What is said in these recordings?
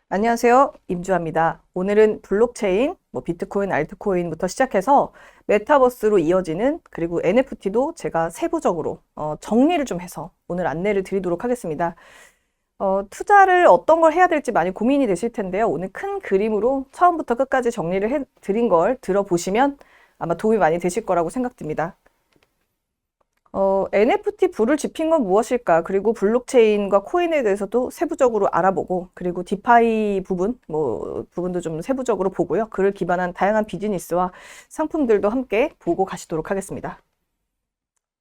안녕하세요. 임주아입니다. 오늘은 블록체인, 비트코인, 알트코인부터 시작해서 메타버스로 이어지는 그리고 NFT도 제가 세부적으로 정리를 좀 해서 오늘 안내를 드리도록 하겠습니다. 투자를 어떤 걸 해야 될지 많이 고민이 되실 텐데요. 오늘 큰 그림으로 처음부터 끝까지 정리를 해드린 걸 들어보시면 아마 도움이 많이 되실 거라고 생각됩니다. NFT 불을 지핀 건 무엇일까? 그리고 블록체인과 코인에 대해서도 세부적으로 알아보고, 그리고 디파이 부분도 좀 세부적으로 보고요. 그를 기반한 다양한 비즈니스와 상품들도 함께 보고 가시도록 하겠습니다.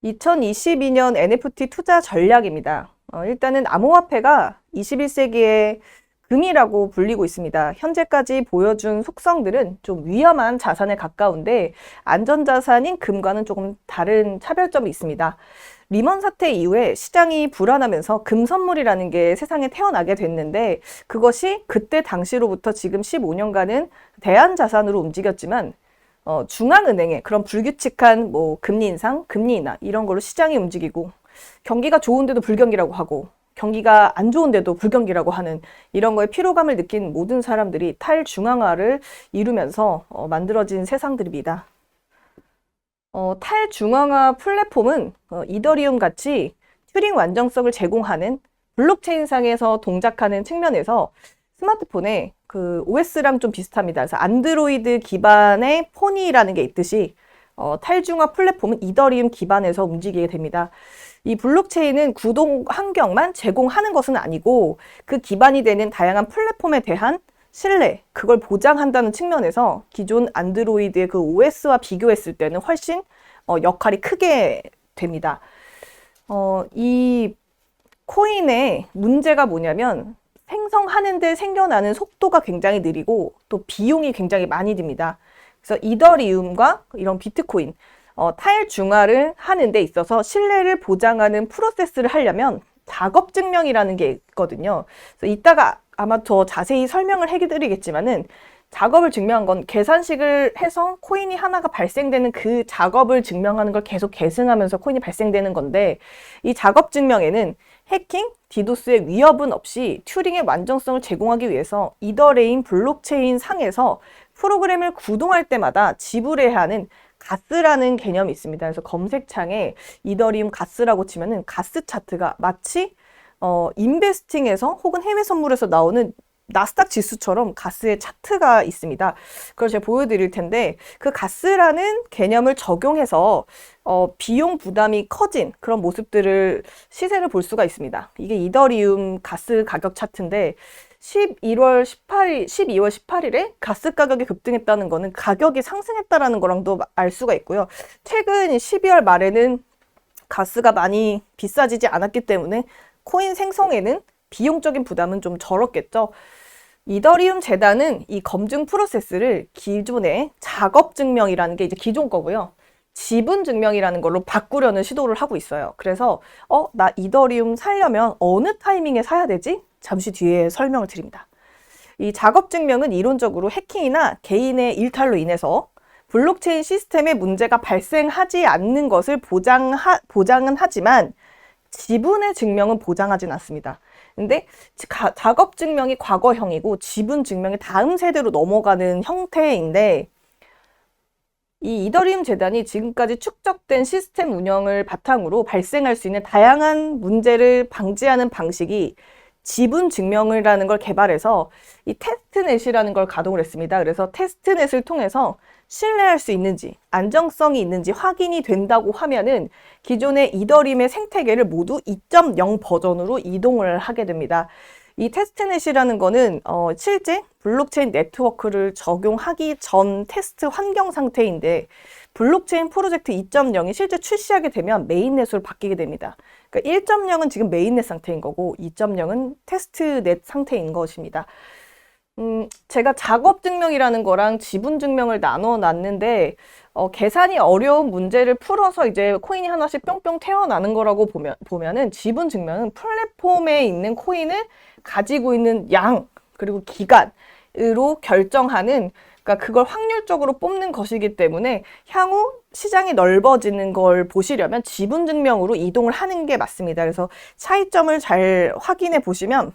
2022년 NFT 투자 전략입니다. 일단은 암호화폐가 21세기의 금이라고 불리고 있습니다. 현재까지 보여준 속성들은 좀 위험한 자산에 가까운데 안전자산인 금과는 조금 다른 차별점이 있습니다. 리먼 사태 이후에 시장이 불안하면서 금 선물이라는 게 세상에 태어나게 됐는데 그것이 그때 당시로부터 지금 15년간은 대안자산으로 움직였지만 중앙은행의 그런 불규칙한 금리 인상, 금리 인하 이런 걸로 시장이 움직이고 경기가 좋은데도 불경기라고 하고 경기가 안 좋은데도 불경기라고 하는 이런 거에 피로감을 느낀 모든 사람들이 탈중앙화를 이루면서 만들어진 세상들입니다. 탈중앙화 플랫폼은 이더리움 같이 튜링 완전성을 제공하는 블록체인상에서 동작하는 측면에서 스마트폰에 그 OS랑 좀 비슷합니다. 그래서 안드로이드 기반의 폰이라는 게 있듯이 탈중앙화 플랫폼은 이더리움 기반에서 움직이게 됩니다. 이 블록체인은 구동 환경만 제공하는 것은 아니고 그 기반이 되는 다양한 플랫폼에 대한 신뢰, 그걸 보장한다는 측면에서 기존 안드로이드의 그 OS와 비교했을 때는 훨씬 역할이 크게 됩니다. 이 코인의 문제가 뭐냐면 생성하는데 생겨나는 속도가 굉장히 느리고 또 비용이 굉장히 많이 듭니다. 그래서 이더리움과 이런 비트코인, 탈중화를 하는 데 있어서 신뢰를 보장하는 프로세스를 하려면 작업 증명이라는 게 있거든요. 그래서 이따가 아마 더 자세히 설명을 해드리겠지만은 작업을 증명한 건 계산식을 해서 코인이 하나가 발생되는 그 작업을 증명하는 걸 계속 계승하면서 코인이 발생되는 건데 이 작업 증명에는 해킹, 디도스의 위협은 없이 튜링의 완전성을 제공하기 위해서 이더레인 블록체인 상에서 프로그램을 구동할 때마다 지불해야 하는 가스라는 개념이 있습니다. 그래서 검색창에 이더리움 가스라고 치면은 가스 차트가 마치 인베스팅에서 혹은 해외 선물에서 나오는 나스닥 지수처럼 가스의 차트가 있습니다. 그걸 제가 보여드릴 텐데 그 가스라는 개념을 적용해서 비용 부담이 커진 그런 모습들을 시세를 볼 수가 있습니다. 이게 이더리움 가스 가격 차트인데 12월 18일에 가스 가격이 급등했다는 거는 가격이 상승했다라는 거랑도 알 수가 있고요. 최근 12월 말에는 가스가 많이 비싸지지 않았기 때문에 코인 생성에는 비용적인 부담은 좀 적었겠죠. 이더리움 재단은 이 검증 프로세스를 기존의 작업 증명이라는 게 이제 기존 거고요. 지분 증명이라는 걸로 바꾸려는 시도를 하고 있어요. 그래서 나 이더리움 사려면 어느 타이밍에 사야 되지? 잠시 뒤에 설명을 드립니다. 이 작업 증명은 이론적으로 해킹이나 개인의 일탈로 인해서 블록체인 시스템에 문제가 발생하지 않는 것을 보장은 하지만 지분의 증명은 보장하진 않습니다. 근데 작업 증명이 과거형이고 지분 증명이 다음 세대로 넘어가는 형태인데 이 이더리움 재단이 지금까지 축적된 시스템 운영을 바탕으로 발생할 수 있는 다양한 문제를 방지하는 방식이 지분 증명이라는 걸 개발해서 이 테스트넷이라는 걸 가동을 했습니다. 그래서 테스트넷을 통해서 신뢰할 수 있는지, 안정성이 있는지 확인이 된다고 하면은 기존의 이더리움의 생태계를 모두 2.0 버전으로 이동을 하게 됩니다. 이 테스트넷이라는 거는 실제 블록체인 네트워크를 적용하기 전 테스트 환경 상태인데 블록체인 프로젝트 2.0이 실제 출시하게 되면 메인넷으로 바뀌게 됩니다. 그러니까 1.0은 지금 메인넷 상태인 거고 2.0은 테스트넷 상태인 것입니다. 제가 작업 증명이라는 거랑 지분 증명을 나눠 놨는데 계산이 어려운 문제를 풀어서 이제 코인이 하나씩 뿅뿅 태어나는 거라고 보면은 지분 증명은 플랫폼에 있는 코인을 가지고 있는 양 그리고 기간으로 결정하는 그러니까 그걸 확률적으로 뽑는 것이기 때문에 향후 시장이 넓어지는 걸 보시려면 지분 증명으로 이동을 하는 게 맞습니다. 그래서 차이점을 잘 확인해 보시면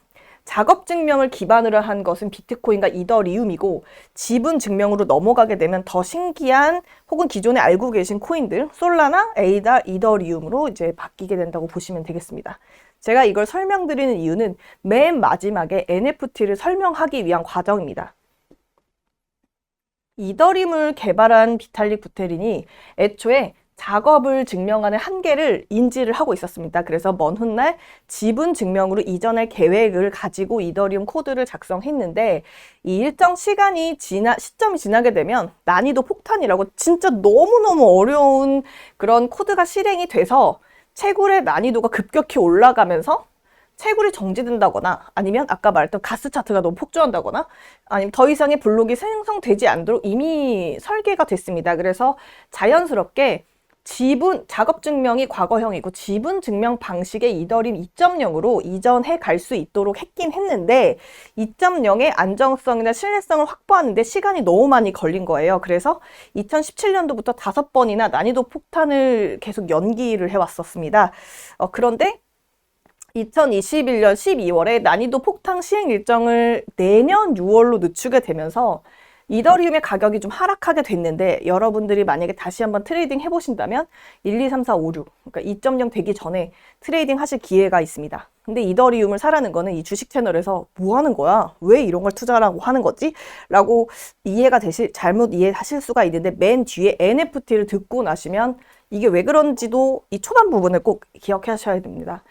작업 증명을 기반으로 한 것은 비트코인과 이더리움이고 지분 증명으로 넘어가게 되면 더 신기한 혹은 기존에 알고 계신 코인들 솔라나, 에이다, 이더리움으로 이제 바뀌게 된다고 보시면 되겠습니다. 제가 이걸 설명드리는 이유는 맨 마지막에 NFT를 설명하기 위한 과정입니다. 이더리움을 개발한 비탈릭 부테린이 애초에 작업을 증명하는 한계를 인지를 하고 있었습니다. 그래서 먼 훗날 지분 증명으로 이전할 계획을 가지고 이더리움 코드를 작성했는데 이 일정 시점이 지나게 되면 난이도 폭탄이라고 진짜 너무너무 어려운 그런 코드가 실행이 돼서 채굴의 난이도가 급격히 올라가면서 채굴이 정지된다거나 아니면 아까 말했던 가스 차트가 너무 폭주한다거나 아니면 더 이상의 블록이 생성되지 않도록 이미 설계가 됐습니다. 그래서 자연스럽게 작업 증명이 과거형이고 지분 증명 방식의 이더리움 2.0으로 이전해 갈 수 있도록 했긴 했는데 2.0의 안정성이나 신뢰성을 확보하는데 시간이 너무 많이 걸린 거예요. 그래서 2017년도부터 5번이나 난이도 폭탄을 계속 연기를 해왔었습니다. 그런데 2021년 12월에 난이도 폭탄 시행 일정을 내년 6월로 늦추게 되면서 이더리움의 가격이 좀 하락하게 됐는데 여러분들이 만약에 다시 한번 트레이딩 해보신다면 1, 2, 3, 4, 5, 6 그러니까 2.0 되기 전에 트레이딩 하실 기회가 있습니다. 근데 이더리움을 사라는 거는 이 주식 채널에서 뭐 하는 거야? 왜 이런 걸 투자라고 하는 거지? 라고 잘못 이해하실 수가 있는데 맨 뒤에 NFT를 듣고 나시면 이게 왜 그런지도 이 초반 부분을 꼭 기억하셔야 됩니다.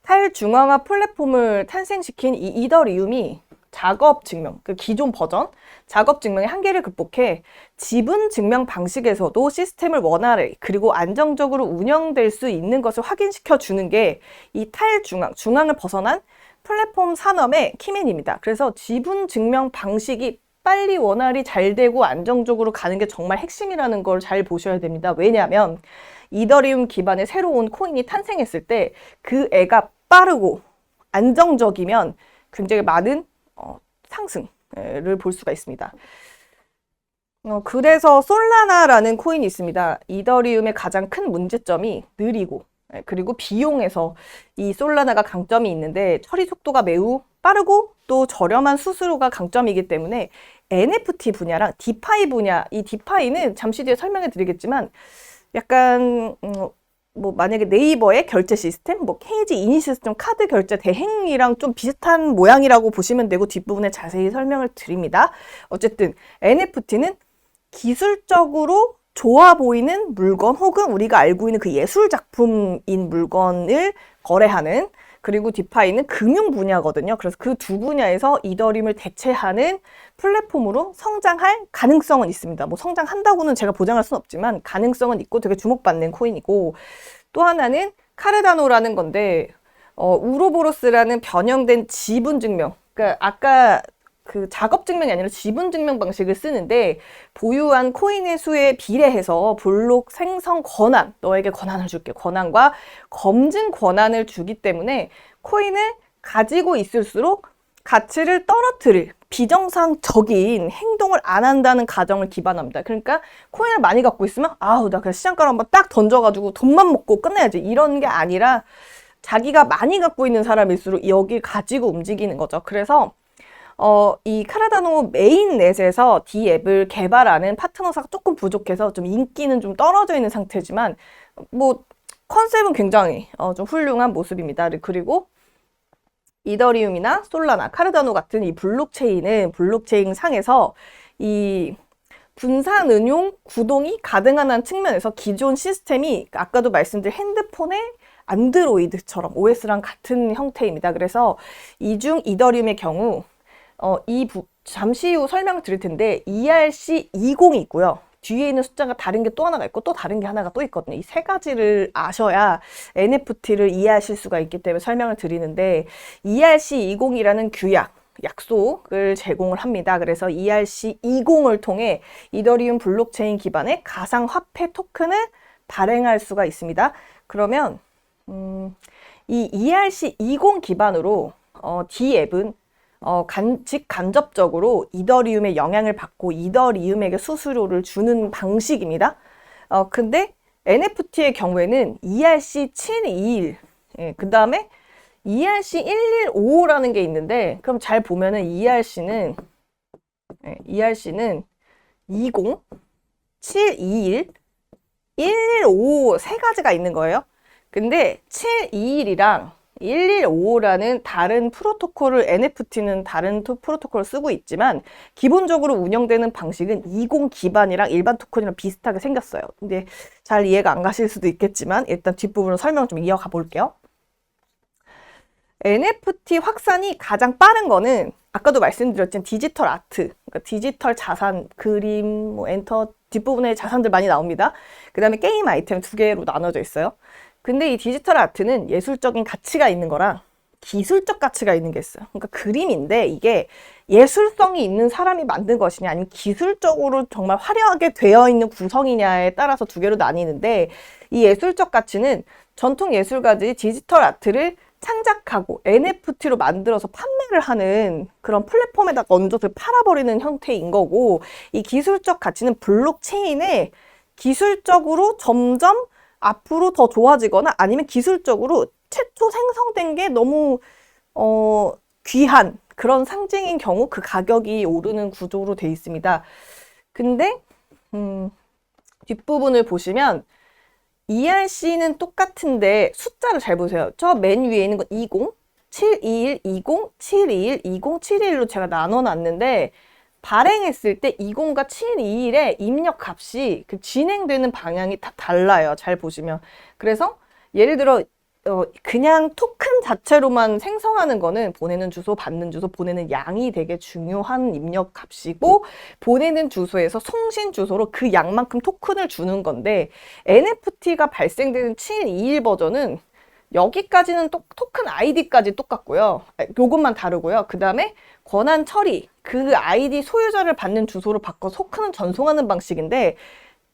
탈중앙화 플랫폼을 탄생시킨 이 이더리움이 작업 증명, 그 기존 버전 작업 증명의 한계를 극복해 지분 증명 방식에서도 시스템을 원활하게 그리고 안정적으로 운영될 수 있는 것을 확인시켜 주는 게 이 중앙을 벗어난 플랫폼 산업의 키맨입니다. 그래서 지분 증명 방식이 빨리 원활히 잘 되고 안정적으로 가는 게 정말 핵심이라는 걸 잘 보셔야 됩니다. 왜냐하면 이더리움 기반의 새로운 코인이 탄생했을 때 그 애가 빠르고 안정적이면 굉장히 많은 상승을 볼 수가 있습니다. 그래서 솔라나라는 코인이 있습니다. 이더리움의 가장 큰 문제점이 느리고 그리고 비용에서 이 솔라나가 강점이 있는데 처리 속도가 매우 빠르고 또 저렴한 수수료가 강점이기 때문에 NFT 분야랑 디파이 분야, 이 디파이는 잠시 뒤에 설명해 드리겠지만 약간 뭐 만약에 네이버의 결제 시스템, 뭐 KG 이니 시스템 카드 결제 대행이랑 좀 비슷한 모양이라고 보시면 되고 뒷부분에 자세히 설명을 드립니다. 어쨌든 NFT는 기술적으로 좋아 보이는 물건 혹은 우리가 알고 있는 그 예술 작품인 물건을 거래하는 그리고 디파이는 금융 분야거든요. 그래서 그 두 분야에서 이더리움을 대체하는 플랫폼으로 성장할 가능성은 있습니다. 뭐 성장한다고는 제가 보장할 수는 없지만 가능성은 있고 되게 주목받는 코인이고 또 하나는 카르다노라는 건데 우로보로스라는 변형된 지분 증명 그러니까 아까 그 작업 증명이 아니라 지분 증명 방식을 쓰는데 보유한 코인의 수에 비례해서 블록 생성 권한, 너에게 권한을 줄게. 권한과 검증 권한을 주기 때문에 코인을 가지고 있을수록 가치를 떨어뜨릴 비정상적인 행동을 안 한다는 가정을 기반합니다. 그러니까 코인을 많이 갖고 있으면 아우 나 그냥 시장가로 한번 딱 던져가지고 돈만 먹고 끝내야지 이런 게 아니라 자기가 많이 갖고 있는 사람일수록 여길 가지고 움직이는 거죠. 그래서 이 카르다노 메인넷에서 D앱을 개발하는 파트너사가 조금 부족해서 좀 인기는 좀 떨어져 있는 상태지만 뭐 컨셉은 굉장히 좀 훌륭한 모습입니다. 그리고 이더리움이나 솔라나, 카르다노 같은 이 블록체인은 블록체인 상에서 이 분산 응용 구동이 가능한 측면에서 기존 시스템이 아까도 말씀드린 핸드폰의 안드로이드처럼 OS랑 같은 형태입니다. 그래서 이중 이더리움의 경우 잠시 후 설명을 드릴 텐데 ERC20이 있고요. 뒤에 있는 숫자가 다른 게 또 하나가 있고 또 다른 게 하나가 또 있거든요. 이 세 가지를 아셔야 NFT를 이해하실 수가 있기 때문에 설명을 드리는데 ERC20이라는 약속을 제공을 합니다. 그래서 ERC20을 통해 이더리움 블록체인 기반의 가상화폐 토큰을 발행할 수가 있습니다. 그러면 이 ERC20 기반으로 D앱은 간접적으로 이더리움의 영향을 받고 이더리움에게 수수료를 주는 방식입니다. 근데 NFT의 경우에는 ERC721, 그 다음에 ERC115라는 게 있는데, 그럼 잘 보면은 ERC는 20, 721, 115 세 가지가 있는 거예요. 근데 721이랑 1155라는 다른 프로토콜을, NFT는 다른 프로토콜을 쓰고 있지만 기본적으로 운영되는 방식은 20 기반이랑 일반 토큰이랑 비슷하게 생겼어요. 근데 잘 이해가 안 가실 수도 있겠지만 일단 뒷부분으로 설명을 좀 이어가 볼게요. NFT 확산이 가장 빠른 거는 아까도 말씀드렸지만 디지털 아트, 그러니까 디지털 자산, 그림, 뭐 엔터 뒷부분에 자산들 많이 나옵니다. 그 다음에 게임 아이템 두 개로 나눠져 있어요. 근데 이 디지털 아트는 예술적인 가치가 있는 거랑 기술적 가치가 있는 게 있어요. 그러니까 그림인데 이게 예술성이 있는 사람이 만든 것이냐 아니면 기술적으로 정말 화려하게 되어 있는 구성이냐에 따라서 두 개로 나뉘는데, 이 예술적 가치는 전통 예술가들이 디지털 아트를 창작하고 NFT로 만들어서 판매를 하는 그런 플랫폼에다 얹어서 팔아버리는 형태인 거고, 이 기술적 가치는 블록체인에 기술적으로 점점 앞으로 더 좋아지거나 아니면 기술적으로 최초 생성된 게 너무 귀한 그런 상징인 경우 그 가격이 오르는 구조로 돼 있습니다. 근데 뒷부분을 보시면 ERC는 똑같은데 숫자를 잘 보세요. 저 맨 위에 있는 건 20, 721, 20, 721, 20, 721로 제가 나눠놨는데 발행했을 때 20과 721의 입력 값이 그 진행되는 방향이 다 달라요. 잘 보시면. 그래서 예를 들어 그냥 토큰 자체로만 생성하는 거는 보내는 주소, 받는 주소, 보내는 양이 되게 중요한 입력 값이고, 보내는 주소에서 송신 주소로 그 양만큼 토큰을 주는 건데, NFT가 발생되는 721 버전은 여기까지는 토큰 아이디까지 똑같고요. 요것만 다르고요. 그 다음에 권한 처리, 그 아이디 소유자를 받는 주소로 바꿔 토큰을 전송하는 방식인데,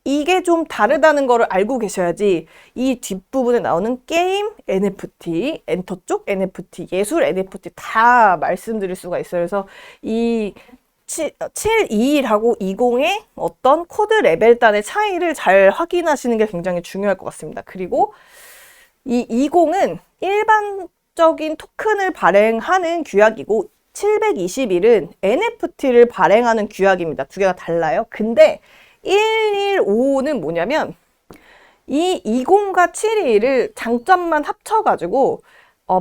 이게 좀 다르다는 거를 알고 계셔야지 이 뒷부분에 나오는 게임 NFT, 엔터 쪽 NFT, 예술 NFT 다 말씀드릴 수가 있어요. 그래서 이 721하고 20의 어떤 코드 레벨단의 차이를 잘 확인하시는 게 굉장히 중요할 것 같습니다. 그리고 이 20은 일반적인 토큰을 발행하는 규약이고 721은 NFT를 발행하는 규약입니다. 두 개가 달라요. 근데 115는 뭐냐면 이 20과 721을 장점만 합쳐가지고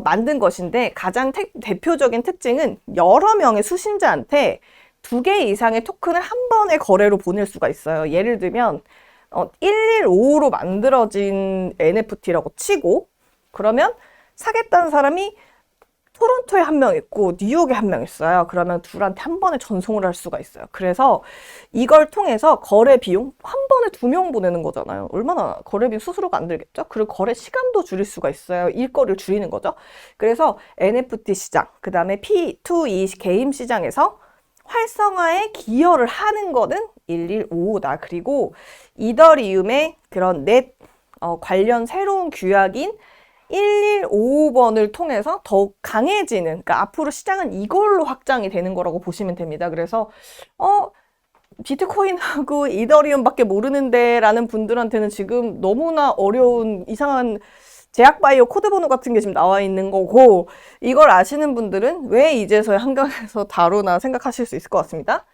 만든 것인데, 가장 대표적인 특징은 여러 명의 수신자한테 2개 이상의 토큰을 한 번에 거래로 보낼 수가 있어요. 예를 들면 115로 만들어진 NFT라고 치고, 그러면 사겠다는 사람이 토론토에 한 명 있고 뉴욕에 한 명 있어요. 그러면 둘한테 한 번에 전송을 할 수가 있어요. 그래서 이걸 통해서 거래 비용 한 번에 2명 보내는 거잖아요. 얼마나 거래비 수수료가 안 들겠죠? 그리고 거래 시간도 줄일 수가 있어요. 일거리를 줄이는 거죠. 그래서 NFT 시장, 그 다음에 P2E 게임 시장에서 활성화에 기여를 하는 거는 115다. 그리고 이더리움의 그런 넷 관련 새로운 규약인 115번을 통해서 더욱 강해지는, 그러니까 앞으로 시장은 이걸로 확장이 되는 거라고 보시면 됩니다. 그래서 비트코인하고 이더리움밖에 모르는데 라는 분들한테는 지금 너무나 어려운 이상한 제약 바이오 코드 번호 같은 게 지금 나와 있는 거고, 이걸 아시는 분들은 왜 이제서야 한강에서 다루나 생각하실 수 있을 것 같습니다.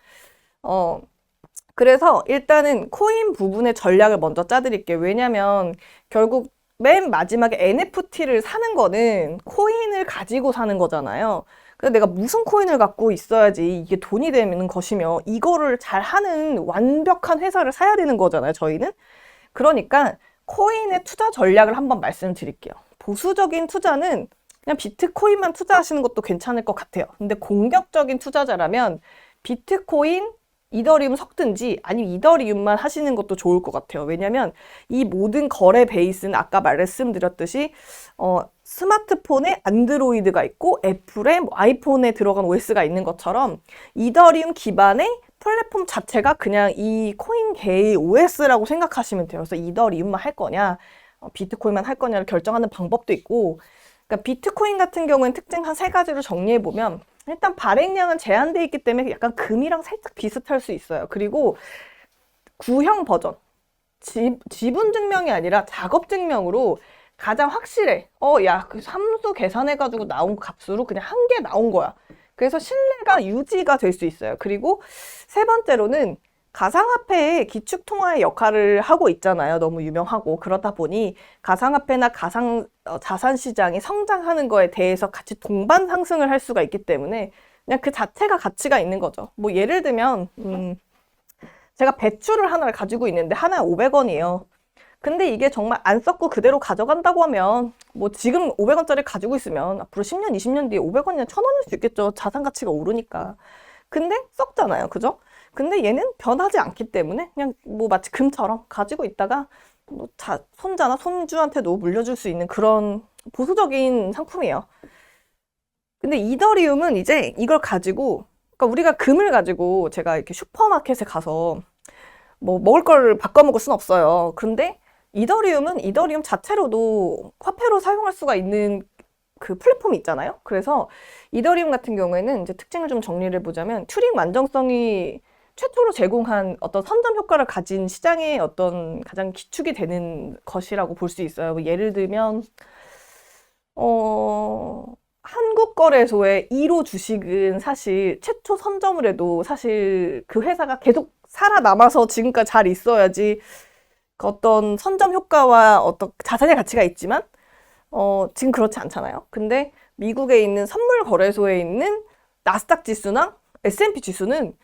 그래서 일단은 코인 부분의 전략을 먼저 짜드릴게요. 왜냐면 결국 맨 마지막에 NFT를 사는 거는 코인을 가지고 사는 거잖아요. 그래서 내가 무슨 코인을 갖고 있어야지 이게 돈이 되는 것이며, 이거를 잘 하는 완벽한 회사를 사야 되는 거잖아요, 저희는. 그러니까 코인의 투자 전략을 한번 말씀드릴게요. 보수적인 투자는 그냥 비트코인만 투자하시는 것도 괜찮을 것 같아요. 근데 공격적인 투자자라면 비트코인, 이더리움 섞든지 아니면 이더리움만 하시는 것도 좋을 것 같아요. 왜냐면 이 모든 거래 베이스는 아까 말씀드렸듯이 스마트폰에 안드로이드가 있고 애플에 아이폰에 들어간 OS가 있는 것처럼 이더리움 기반의 플랫폼 자체가 그냥 이 코인계의 OS라고 생각하시면 돼요. 그래서 이더리움만 할 거냐, 비트코인만 할 거냐를 결정하는 방법도 있고, 그러니까 비트코인 같은 경우에는 특징 한 3가지로 정리해보면, 일단 발행량은 제한되어 있기 때문에 약간 금이랑 살짝 비슷할 수 있어요. 그리고 구형 버전, 지분 증명이 아니라 작업 증명으로 가장 확실해. 야, 그 함수 계산해가지고 나온 값으로 그냥 한 개 나온 거야. 그래서 신뢰가 유지가 될 수 있어요. 그리고 세 번째로는 가상화폐의 기축통화의 역할을 하고 있잖아요. 너무 유명하고. 그렇다 보니 가상화폐나 자산 시장이 성장하는 거에 대해서 같이 동반 상승을 할 수가 있기 때문에 그냥 그 자체가 가치가 있는 거죠. 뭐 예를 들면 제가 배추를 하나를 가지고 있는데 하나에 500원이에요. 근데 이게 정말 안 썩고 그대로 가져간다고 하면 뭐 지금 500원짜리 가지고 있으면 앞으로 10년, 20년 뒤에 500원이나 1000원일 수 있겠죠. 자산 가치가 오르니까. 근데 썩잖아요. 그죠? 근데 얘는 변하지 않기 때문에 그냥 뭐 마치 금처럼 가지고 있다가 뭐 손자나 손주한테도 물려줄 수 있는 그런 보수적인 상품이에요. 근데 이더리움은 이제 이걸 가지고, 그러니까 우리가 금을 가지고 제가 이렇게 슈퍼마켓에 가서 뭐 먹을 걸 바꿔 먹을 순 없어요. 근데 이더리움은 이더리움 자체로도 화폐로 사용할 수가 있는 그 플랫폼이 있잖아요. 그래서 이더리움 같은 경우에는 이제 특징을 좀 정리를 해보자면 튜링 완전성이 최초로 제공한 어떤 선점 효과를 가진 시장의 어떤 가장 기축이 되는 것이라고 볼 수 있어요. 뭐 예를 들면 한국거래소의 1호 주식은 사실 최초 선점을 해도 사실 그 회사가 계속 살아남아서 지금까지 잘 있어야지 그 어떤 선점 효과와 어떤 자산의 가치가 있지만 지금 그렇지 않잖아요. 근데 미국에 있는 선물 거래소에 있는 나스닥 지수나 S&P 지수는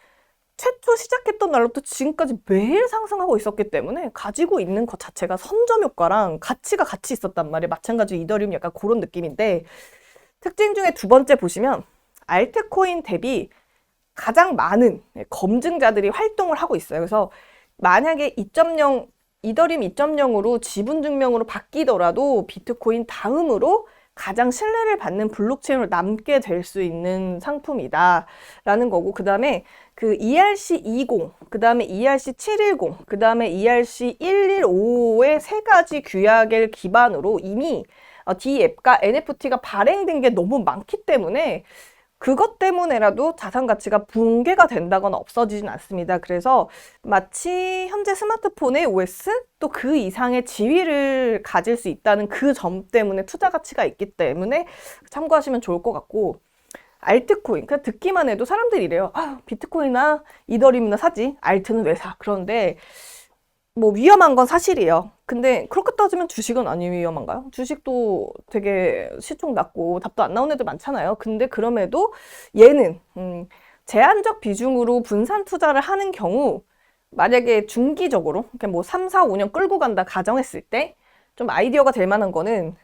최초 시작했던 날로부터 지금까지 매일 상승하고 있었기 때문에 가지고 있는 것 자체가 선점 효과랑 가치가 같이 있었단 말이에요. 마찬가지로 이더리움 약간 그런 느낌인데 특징 중에 두 번째 보시면 알트코인 대비 가장 많은 검증자들이 활동을 하고 있어요. 그래서 만약에 2.0 이더리움 2.0으로 지분 증명으로 바뀌더라도 비트코인 다음으로 가장 신뢰를 받는 블록체인으로 남게 될 수 있는 상품이다 라는 거고, 그 다음에 그 ERC20, 그 다음에 ERC710, 그 다음에 ERC115의 세 가지 규약을 기반으로 이미 DApp과 NFT가 발행된 게 너무 많기 때문에 그것 때문에라도 자산 가치가 붕괴가 된다거나 없어지진 않습니다. 그래서 마치 현재 스마트폰의 OS 또 그 이상의 지위를 가질 수 있다는 그 점 때문에 투자 가치가 있기 때문에 참고하시면 좋을 것 같고, 알트코인, 그냥 듣기만 해도 사람들이 이래요. 비트코인이나 이더리움이나 사지, 알트는 왜 사? 그런데 뭐 위험한 건 사실이에요. 근데 그렇게 따지면 주식은 안 위험한가요? 주식도 되게 시총 낮고 답도 안 나온 애들 많잖아요. 근데 그럼에도 얘는 제한적 비중으로 분산 투자를 하는 경우 만약에 중기적으로 그냥 뭐 3, 4, 5년 끌고 간다 가정했을 때 좀 아이디어가 될 만한 거는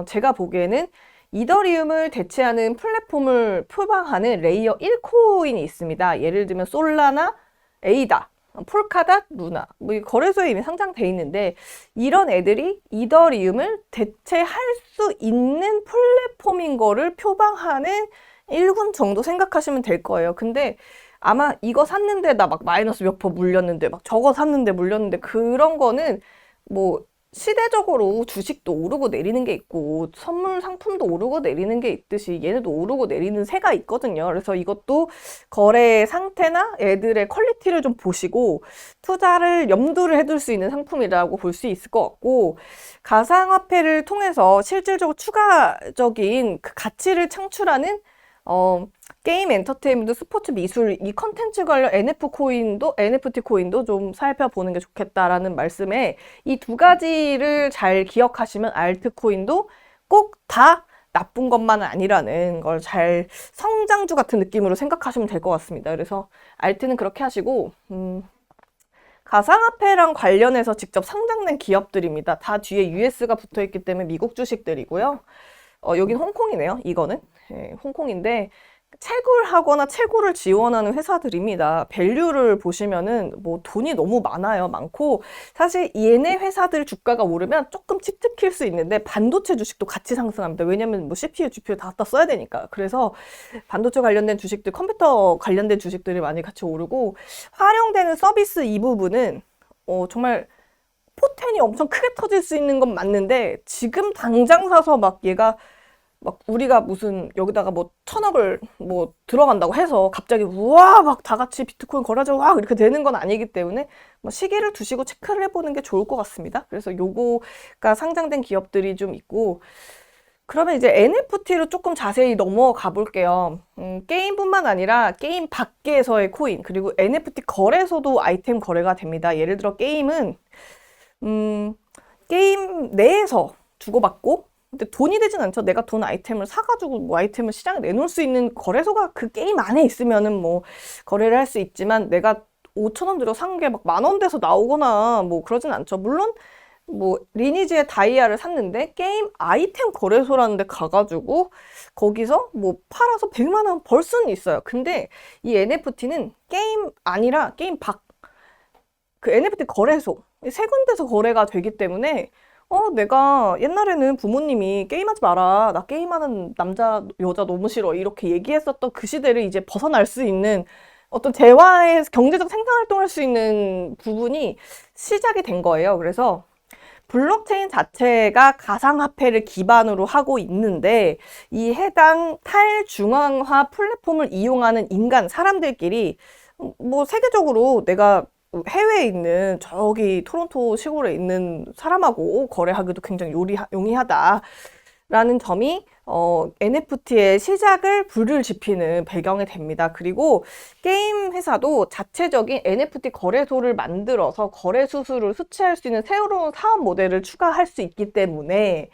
제가 보기에는 이더리움을 대체하는 플랫폼을 표방하는 레이어 1코인이 있습니다. 예를 들면 솔라나, 에이다, 폴카닷, 루나, 뭐 거래소에 이미 상장돼 있는데 이런 애들이 이더리움을 대체할 수 있는 플랫폼인 거를 표방하는 1군 정도 생각하시면 될 거예요. 근데 아마 이거 샀는데 나 막 마이너스 몇 퍼 물렸는데 막 저거 샀는데 물렸는데 그런 거는 뭐 시대적으로 주식도 오르고 내리는 게 있고 선물 상품도 오르고 내리는 게 있듯이 얘네도 오르고 내리는 새가 있거든요. 그래서 이것도 거래 상태나 애들의 퀄리티를 좀 보시고 투자를 염두를 해둘 수 있는 상품이라고 볼 수 있을 것 같고, 가상화폐를 통해서 실질적으로 추가적인 그 가치를 창출하는 게임 엔터테인먼트, 스포츠 미술, 이 컨텐츠 관련 NFT 코인도 좀 살펴보는 게 좋겠다라는 말씀에 이 두 가지를 잘 기억하시면 알트코인도 꼭 다 나쁜 것만은 아니라는 걸 잘 성장주 같은 느낌으로 생각하시면 될 것 같습니다. 그래서 알트는 그렇게 하시고, 가상화폐랑 관련해서 직접 상장된 기업들입니다. 다 뒤에 US가 붙어 있기 때문에 미국 주식들이고요. 여긴 홍콩이네요. 이거는. 네, 홍콩인데 채굴하거나 채굴을 지원하는 회사들입니다. 밸류를 보시면은 뭐 돈이 너무 많고 사실 얘네 회사들 주가가 오르면 조금 찝찝힐 수 있는데 반도체 주식도 같이 상승합니다. 왜냐면 뭐 CPU, GPU 다 갖다 써야 되니까. 그래서 반도체 관련된 주식들, 컴퓨터 관련된 주식들이 많이 같이 오르고, 활용되는 서비스 이 부분은 정말 포텐이 엄청 크게 터질 수 있는 건 맞는데 지금 당장 사서 막 얘가 막 우리가 무슨 여기다가 뭐 1,000억을 뭐 들어간다고 해서 갑자기 우와 막 다 같이 비트코인 거래하자 와 이렇게 되는 건 아니기 때문에 뭐 시기를 두시고 체크를 해보는 게 좋을 것 같습니다. 그래서 요거가 상장된 기업들이 좀 있고, 그러면 이제 NFT로 조금 자세히 넘어가 볼게요. 게임뿐만 아니라 게임 밖에서의 코인, 그리고 NFT 거래소도 아이템 거래가 됩니다. 예를 들어 게임은 게임 내에서 주고받고, 근데 돈이 되진 않죠. 내가 돈 아이템을 사가지고 뭐 아이템을 시장에 내놓을 수 있는 거래소가 그 게임 안에 있으면은 뭐 거래를 할 수 있지만, 내가 5,000원 들여 산 게 막 10,000원 돼서 나오거나 뭐 그러진 않죠. 물론 뭐 리니지의 다이아를 샀는데 게임 아이템 거래소라는 데 가가지고 거기서 뭐 팔아서 100만 원 벌 수는 있어요. 근데 이 NFT는 게임 아니라 게임 밖, 그 NFT 거래소 세 군데서 거래가 되기 때문에 내가 옛날에는 부모님이 게임하지 마라, 나 게임하는 남자 여자 너무 싫어 이렇게 얘기했었던 그 시대를 이제 벗어날 수 있는 어떤 재화의 경제적 생산활동을 할 수 있는 부분이 시작이 된 거예요. 그래서 블록체인 자체가 가상화폐를 기반으로 하고 있는데, 이 해당 탈중앙화 플랫폼을 이용하는 인간, 사람들끼리 뭐 세계적으로 내가 해외에 있는 저기 토론토 시골에 있는 사람하고 거래하기도 굉장히 용이하다라는 점이 NFT의 시작을 불을 지피는 배경이 됩니다. 그리고 게임 회사도 자체적인 NFT 거래소를 만들어서 거래 수수료를 수취할 수 있는 새로운 사업 모델을 추가할 수 있기 때문에,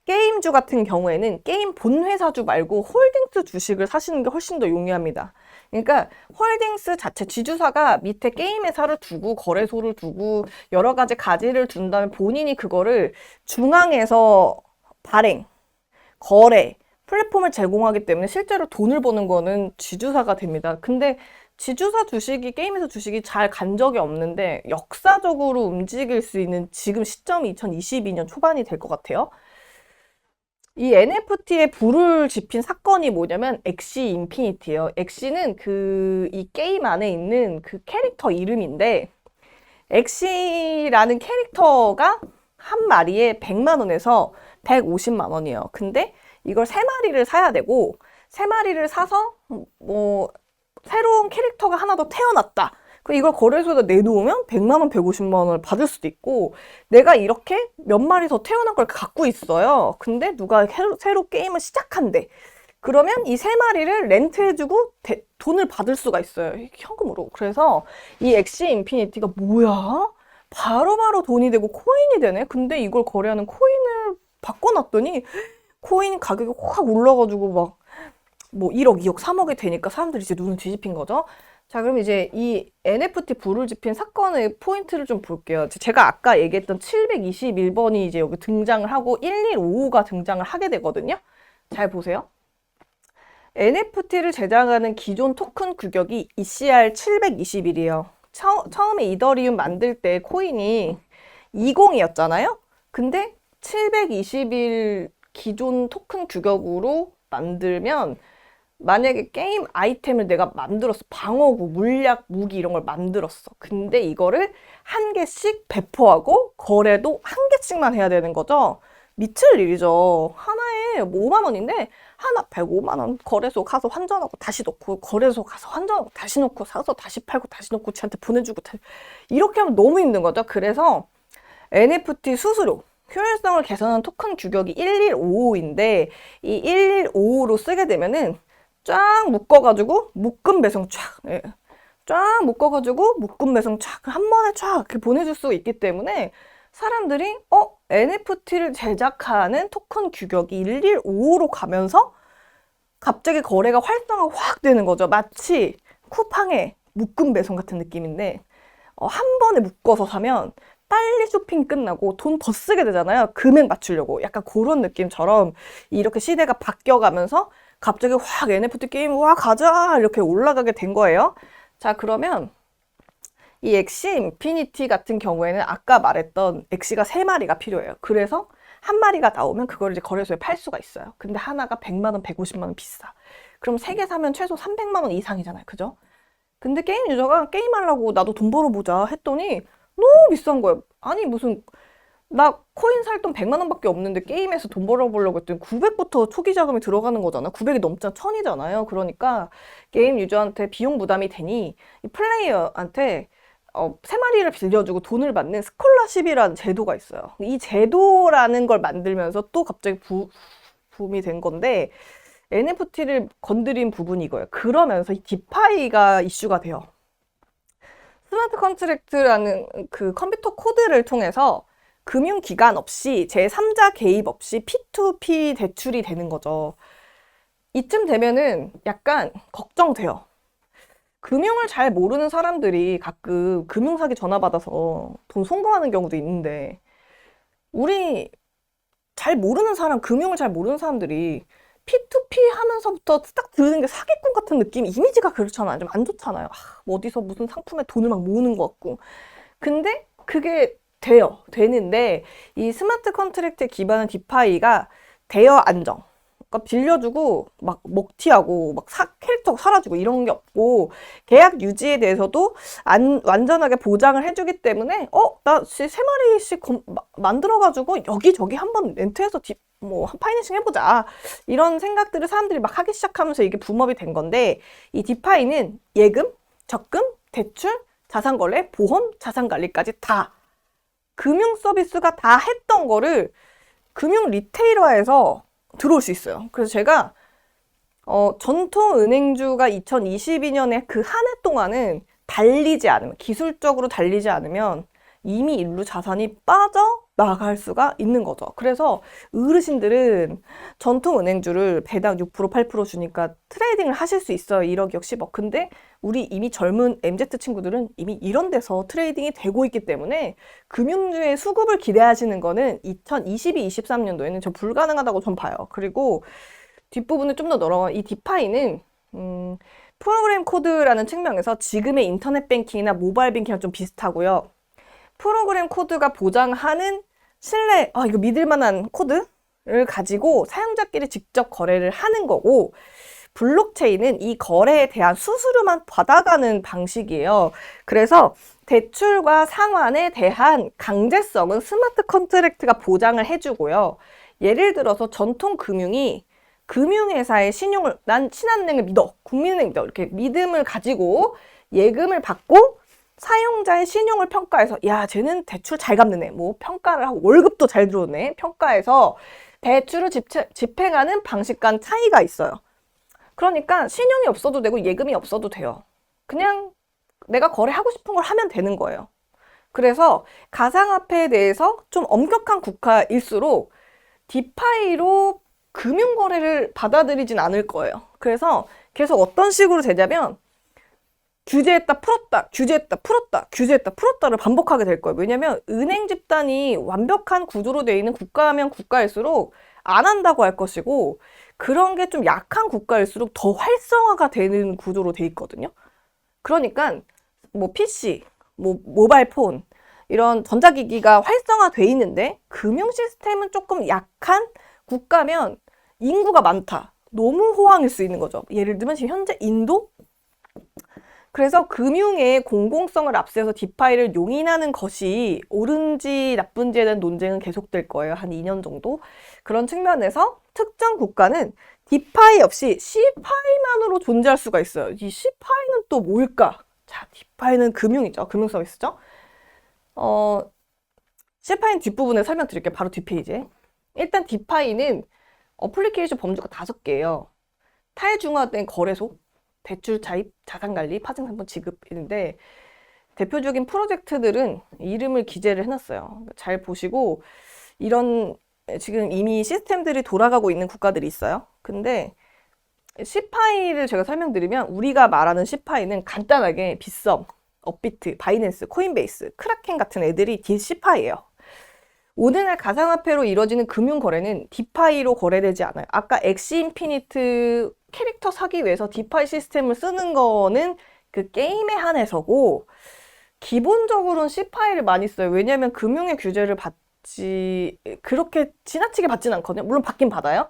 게임주 같은 경우에는 게임 본회사주 말고 홀딩스 주식을 사시는 게 훨씬 더 용이합니다. 그러니까 홀딩스 자체 지주사가 밑에 게임 회사를 두고 거래소를 두고 여러 가지 가지를 둔 다음에 본인이 그거를 중앙에서 발행, 거래, 플랫폼을 제공하기 때문에 실제로 돈을 버는 거는 지주사가 됩니다. 근데 지주사 주식이, 게임에서 주식이 잘 간 적이 없는데 역사적으로 움직일 수 있는 지금 시점이 2022년 초반이 될 것 같아요. 이 NFT에 불을 지핀 사건이 뭐냐면 엑시 인피니티예요. 엑시는 이 게임 안에 있는 그 캐릭터 이름인데, 엑시라는 캐릭터가 한 마리에 100만 원에서 150만 원이에요. 근데 이걸 3마리를 사야 되고, 3마리를 사서 뭐 새로운 캐릭터가 하나 더 태어났다. 이걸 거래소에다 내놓으면 100만 원, 150만 원을 받을 수도 있고, 내가 이렇게 몇 마리 더 태어난 걸 갖고 있어요. 근데 누가 새로 게임을 시작한대. 그러면 이 3마리를 렌트해주고 돈을 받을 수가 있어요. 현금으로. 그래서 이 엑시 인피니티가 뭐야? 바로바로 돈이 되고 코인이 되네? 근데 이걸 거래하는 코인을 바꿔놨더니 코인 가격이 확 올라가지고 막 뭐 1억, 2억, 3억이 되니까 사람들이 이제 눈을 뒤집힌 거죠. 자, 그럼 이제 이 NFT 불을 지핀 사건의 포인트를 좀 볼게요. 제가 아까 얘기했던 721번이 이제 여기 등장을 하고 1155가 등장을 하게 되거든요. 잘 보세요. NFT를 제작하는 기존 토큰 규격이 ECR 721이에요. 처음에 이더리움 만들 때 코인이 20이었잖아요. 근데 721 기존 토큰 규격으로 만들면, 만약에 게임 아이템을 내가 만들었어. 방어구, 물약, 무기 이런 걸 만들었어. 근데 이거를 한 개씩 배포하고 거래도 한 개씩만 해야 되는 거죠. 미칠 일이죠. 하나에 뭐 5만 원인데 하나 105만 원 거래소 가서 환전하고 다시 넣고, 거래소 가서 환전하고 다시 넣고, 사서 다시 팔고 다시 넣고 쟤한테 보내주고, 이렇게 하면 너무 힘든 거죠. 그래서 NFT 수수료, 효율성을 개선한 토큰 규격이 1155인데 이 1155로 쓰게 되면은 쫙 묶어가지고 묶음 배송 쫙 묶어가지고 묶음 배송 쫙 한 번에 쫙 이렇게 보내줄 수 있기 때문에, 사람들이 NFT를 제작하는 토큰 규격이 1155로 가면서 갑자기 거래가 활성화가 확 되는 거죠. 마치 쿠팡의 묶음 배송 같은 느낌인데, 한 번에 묶어서 사면 빨리 쇼핑 끝나고 돈 더 쓰게 되잖아요. 금액 맞추려고. 약간 그런 느낌처럼 이렇게 시대가 바뀌어가면서 갑자기 확 NFT 게임 와 가자 이렇게 올라가게 된 거예요. 자, 그러면 이 엑시 인피니티 같은 경우에는 아까 말했던 엑시가 3마리가 필요해요. 그래서 한 마리가 나오면 그걸 이제 거래소에 팔 수가 있어요. 근데 하나가 100만 원, 150만 원 비싸. 그럼 3개 사면 최소 300만 원 이상이잖아요. 그죠? 근데 게임 유저가 게임하려고 나도 돈 벌어보자 했더니 너무 비싼 거예요. 아니 무슨 나 코인 살 돈 100만 원밖에 없는데 게임에서 돈 벌어보려고 했더니 900부터 초기 자금이 들어가는 거잖아. 900이 넘잖아. 1000이잖아요. 그러니까 게임 유저한테 비용 부담이 되니 이 플레이어한테 3마리를 빌려주고 돈을 받는 스콜라십이라는 제도가 있어요. 이 제도라는 걸 만들면서 또 갑자기 붐이 된 건데 NFT를 건드린 부분이 이거예요. 그러면서 이 디파이가 이슈가 돼요. 스마트 컨트랙트라는 그 컴퓨터 코드를 통해서 금융기관 없이 제3자 개입 없이 P2P 대출이 되는 거죠. 이쯤 되면은 약간 걱정돼요. 금융을 잘 모르는 사람들이 가끔 금융사기 전화 받아서 돈 송금하는 경우도 있는데 우리 잘 모르는 사람, 금융을 잘 모르는 사람들이 P2P 하면서부터 딱 들는 게 사기꾼 같은 느낌, 이미지가 그렇잖아요. 좀 안 좋잖아요. 뭐 어디서 무슨 상품에 돈을 막 모으는 것 같고. 근데 그게 돼요. 되는데 이 스마트 컨트랙트에 기반한 디파이가 대여 안정. 그러니까 빌려주고 막 먹튀하고 막 캐릭터가 사라지고 이런 게 없고 계약 유지에 대해서도 완전하게 보장을 해주기 때문에 나 3마리씩 만들어가지고 여기저기 한번 렌트해서 파이낸싱 해보자 이런 생각들을 사람들이 막 하기 시작하면서 이게 붐업이 된 건데 이 디파이는 예금, 적금, 대출, 자산거래, 보험, 자산관리까지 다 금융 서비스가 다 했던 거를 금융 리테일화해서 들어올 수 있어요. 그래서 제가 전통 은행주가 2022년에 그 한 해 동안은 달리지 않으면, 기술적으로 달리지 않으면 이미 일루 자산이 빠져나갈 수가 있는 거죠. 그래서 어르신들은 전통 은행주를 배당 6%, 8% 주니까 트레이딩을 하실 수 있어요. 1억, 2억, 10억. 근데 우리 이미 젊은 MZ 친구들은 이미 이런 데서 트레이딩이 되고 있기 때문에 금융주의 수급을 기대하시는 거는 2022, 23년도에는 저 불가능하다고 전 봐요. 그리고 뒷부분을 좀 더 넓어. 이 디파이는 프로그램 코드라는 측면에서 지금의 인터넷 뱅킹이나 모바일 뱅킹이랑 좀 비슷하고요. 프로그램 코드가 보장하는 신뢰, 이거 믿을 만한 코드를 가지고 사용자끼리 직접 거래를 하는 거고, 블록체인은 이 거래에 대한 수수료만 받아가는 방식이에요. 그래서 대출과 상환에 대한 강제성은 스마트 컨트랙트가 보장을 해주고요. 예를 들어서 전통 금융이 금융회사의 신용을, 난 신한은행을 믿어, 국민은행 믿어, 이렇게 믿음을 가지고 예금을 받고 사용자의 신용을 평가해서 야, 쟤는 대출 잘 갚는 애, 뭐 평가를 하고 월급도 잘 들어오네, 평가해서 대출을 집행하는 방식과는 차이가 있어요. 그러니까 신용이 없어도 되고 예금이 없어도 돼요. 그냥 내가 거래하고 싶은 걸 하면 되는 거예요. 그래서 가상화폐에 대해서 좀 엄격한 국가일수록 디파이로 금융거래를 받아들이진 않을 거예요. 그래서 계속 어떤 식으로 되냐면 규제했다 풀었다, 규제했다 풀었다, 규제했다 풀었다를 반복하게 될 거예요. 왜냐면 은행 집단이 완벽한 구조로 되어 있는 국가면 국가일수록 안 한다고 할 것이고 그런 게 좀 약한 국가일수록 더 활성화가 되는 구조로 돼 있거든요. 그러니까 뭐 PC, 뭐 모바일 폰 이런 전자기기가 활성화돼 있는데 금융 시스템은 조금 약한 국가면 인구가 많다. 너무 호황일 수 있는 거죠. 예를 들면 지금 현재 인도? 그래서 금융의 공공성을 앞세워서 디파이를 용인하는 것이 옳은지 나쁜지에 대한 논쟁은 계속될 거예요. 한 2년 정도. 그런 측면에서 특정 국가는 디파이 없이 시파이만으로 존재할 수가 있어요. 이 시파이는 또 뭘까? 자, 디파이는 금융이죠. 금융 서비스죠. 시파이는 뒷부분에 설명드릴게요. 바로 뒷페이지에. 일단 디파이는 어플리케이션 범주가 5개예요. 탈중화된 거래소, 대출 차입, 자산관리, 파생상품 지급인데 대표적인 프로젝트들은 이름을 기재를 해놨어요. 잘 보시고 이런 지금 이미 시스템들이 돌아가고 있는 국가들이 있어요. 근데 시파이를 제가 설명드리면 우리가 말하는 시파이는 간단하게 빗썸, 업비트, 바이낸스, 코인베이스, 크라켄 같은 애들이 시파이예요. 오늘날 가상화폐로 이루어지는 금융거래는 디파이로 거래되지 않아요. 아까 엑시 인피니트 캐릭터 사기 위해서 디파이 시스템을 쓰는 거는 그 게임에 한해서고 기본적으로는 시파이를 많이 써요. 왜냐하면 금융의 규제를 그렇게 지나치게 받지는 않거든요. 물론 받긴 받아요.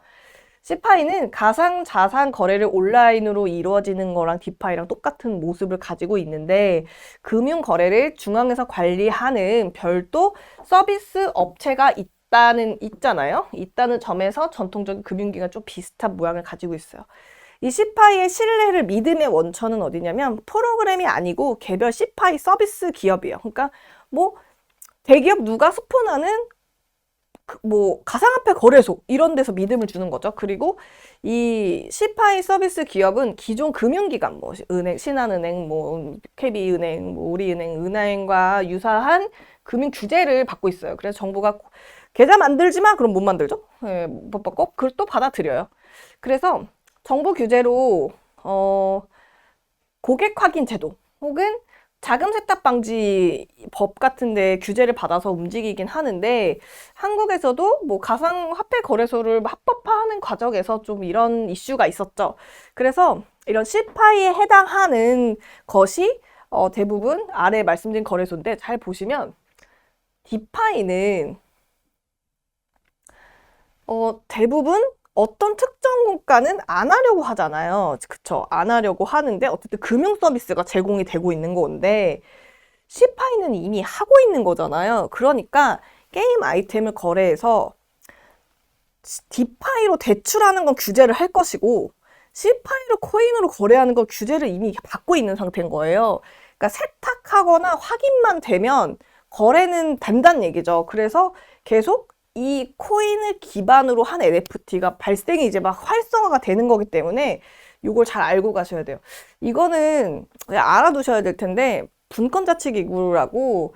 CeFi는 가상자산 거래를 온라인으로 이루어지는 거랑 디파이랑 똑같은 모습을 가지고 있는데 금융 거래를 중앙에서 관리하는 별도 서비스 업체가 있잖아요. 있다는 점에서 전통적인 금융기관 좀 비슷한 모양을 가지고 있어요. 이 CeFi의 신뢰를 믿음의 원천은 어디냐면 프로그램이 아니고 개별 CeFi 서비스 기업이에요. 그러니까 뭐 대기업 누가 스폰하는 뭐 가상화폐 거래소 이런 데서 믿음을 주는 거죠. 그리고 이 CeFi 서비스 기업은 기존 금융기관 뭐 은행, 신한은행, 뭐 KB은행, 뭐 우리은행, 은행과 유사한 금융 규제를 받고 있어요. 그래서 정부가 계좌 만들지 마 그럼 못 만들죠. 예, 못 받고 그걸 또 받아들여요. 그래서 정부 규제로 고객 확인 제도 혹은 자금 세탁 방지 법 같은 데 규제를 받아서 움직이긴 하는데 한국에서도 뭐 가상화폐 거래소를 합법화하는 과정에서 좀 이런 이슈가 있었죠. 그래서 이런 CeFi에 해당하는 것이 대부분 아래 말씀드린 거래소인데 잘 보시면 디파이는 대부분 어떤 특정 국가는 안 하려고 하잖아요. 그쵸? 안 하려고 하는데 어쨌든 금융 서비스가 제공이 되고 있는 건데 CeFi는 이미 하고 있는 거잖아요. 그러니까 게임 아이템을 거래해서 디파이로 대출하는 건 규제를 할 것이고 CeFi로 코인으로 거래하는 건 규제를 이미 받고 있는 상태인 거예요. 그러니까 세탁하거나 확인만 되면 거래는 된다는 얘기죠. 그래서 계속 이 코인을 기반으로 한 NFT가 발생이 이제 막 활성화가 되는 거기 때문에 이걸 잘 알고 가셔야 돼요. 이거는 그냥 알아두셔야 될 텐데 분권자치기구라고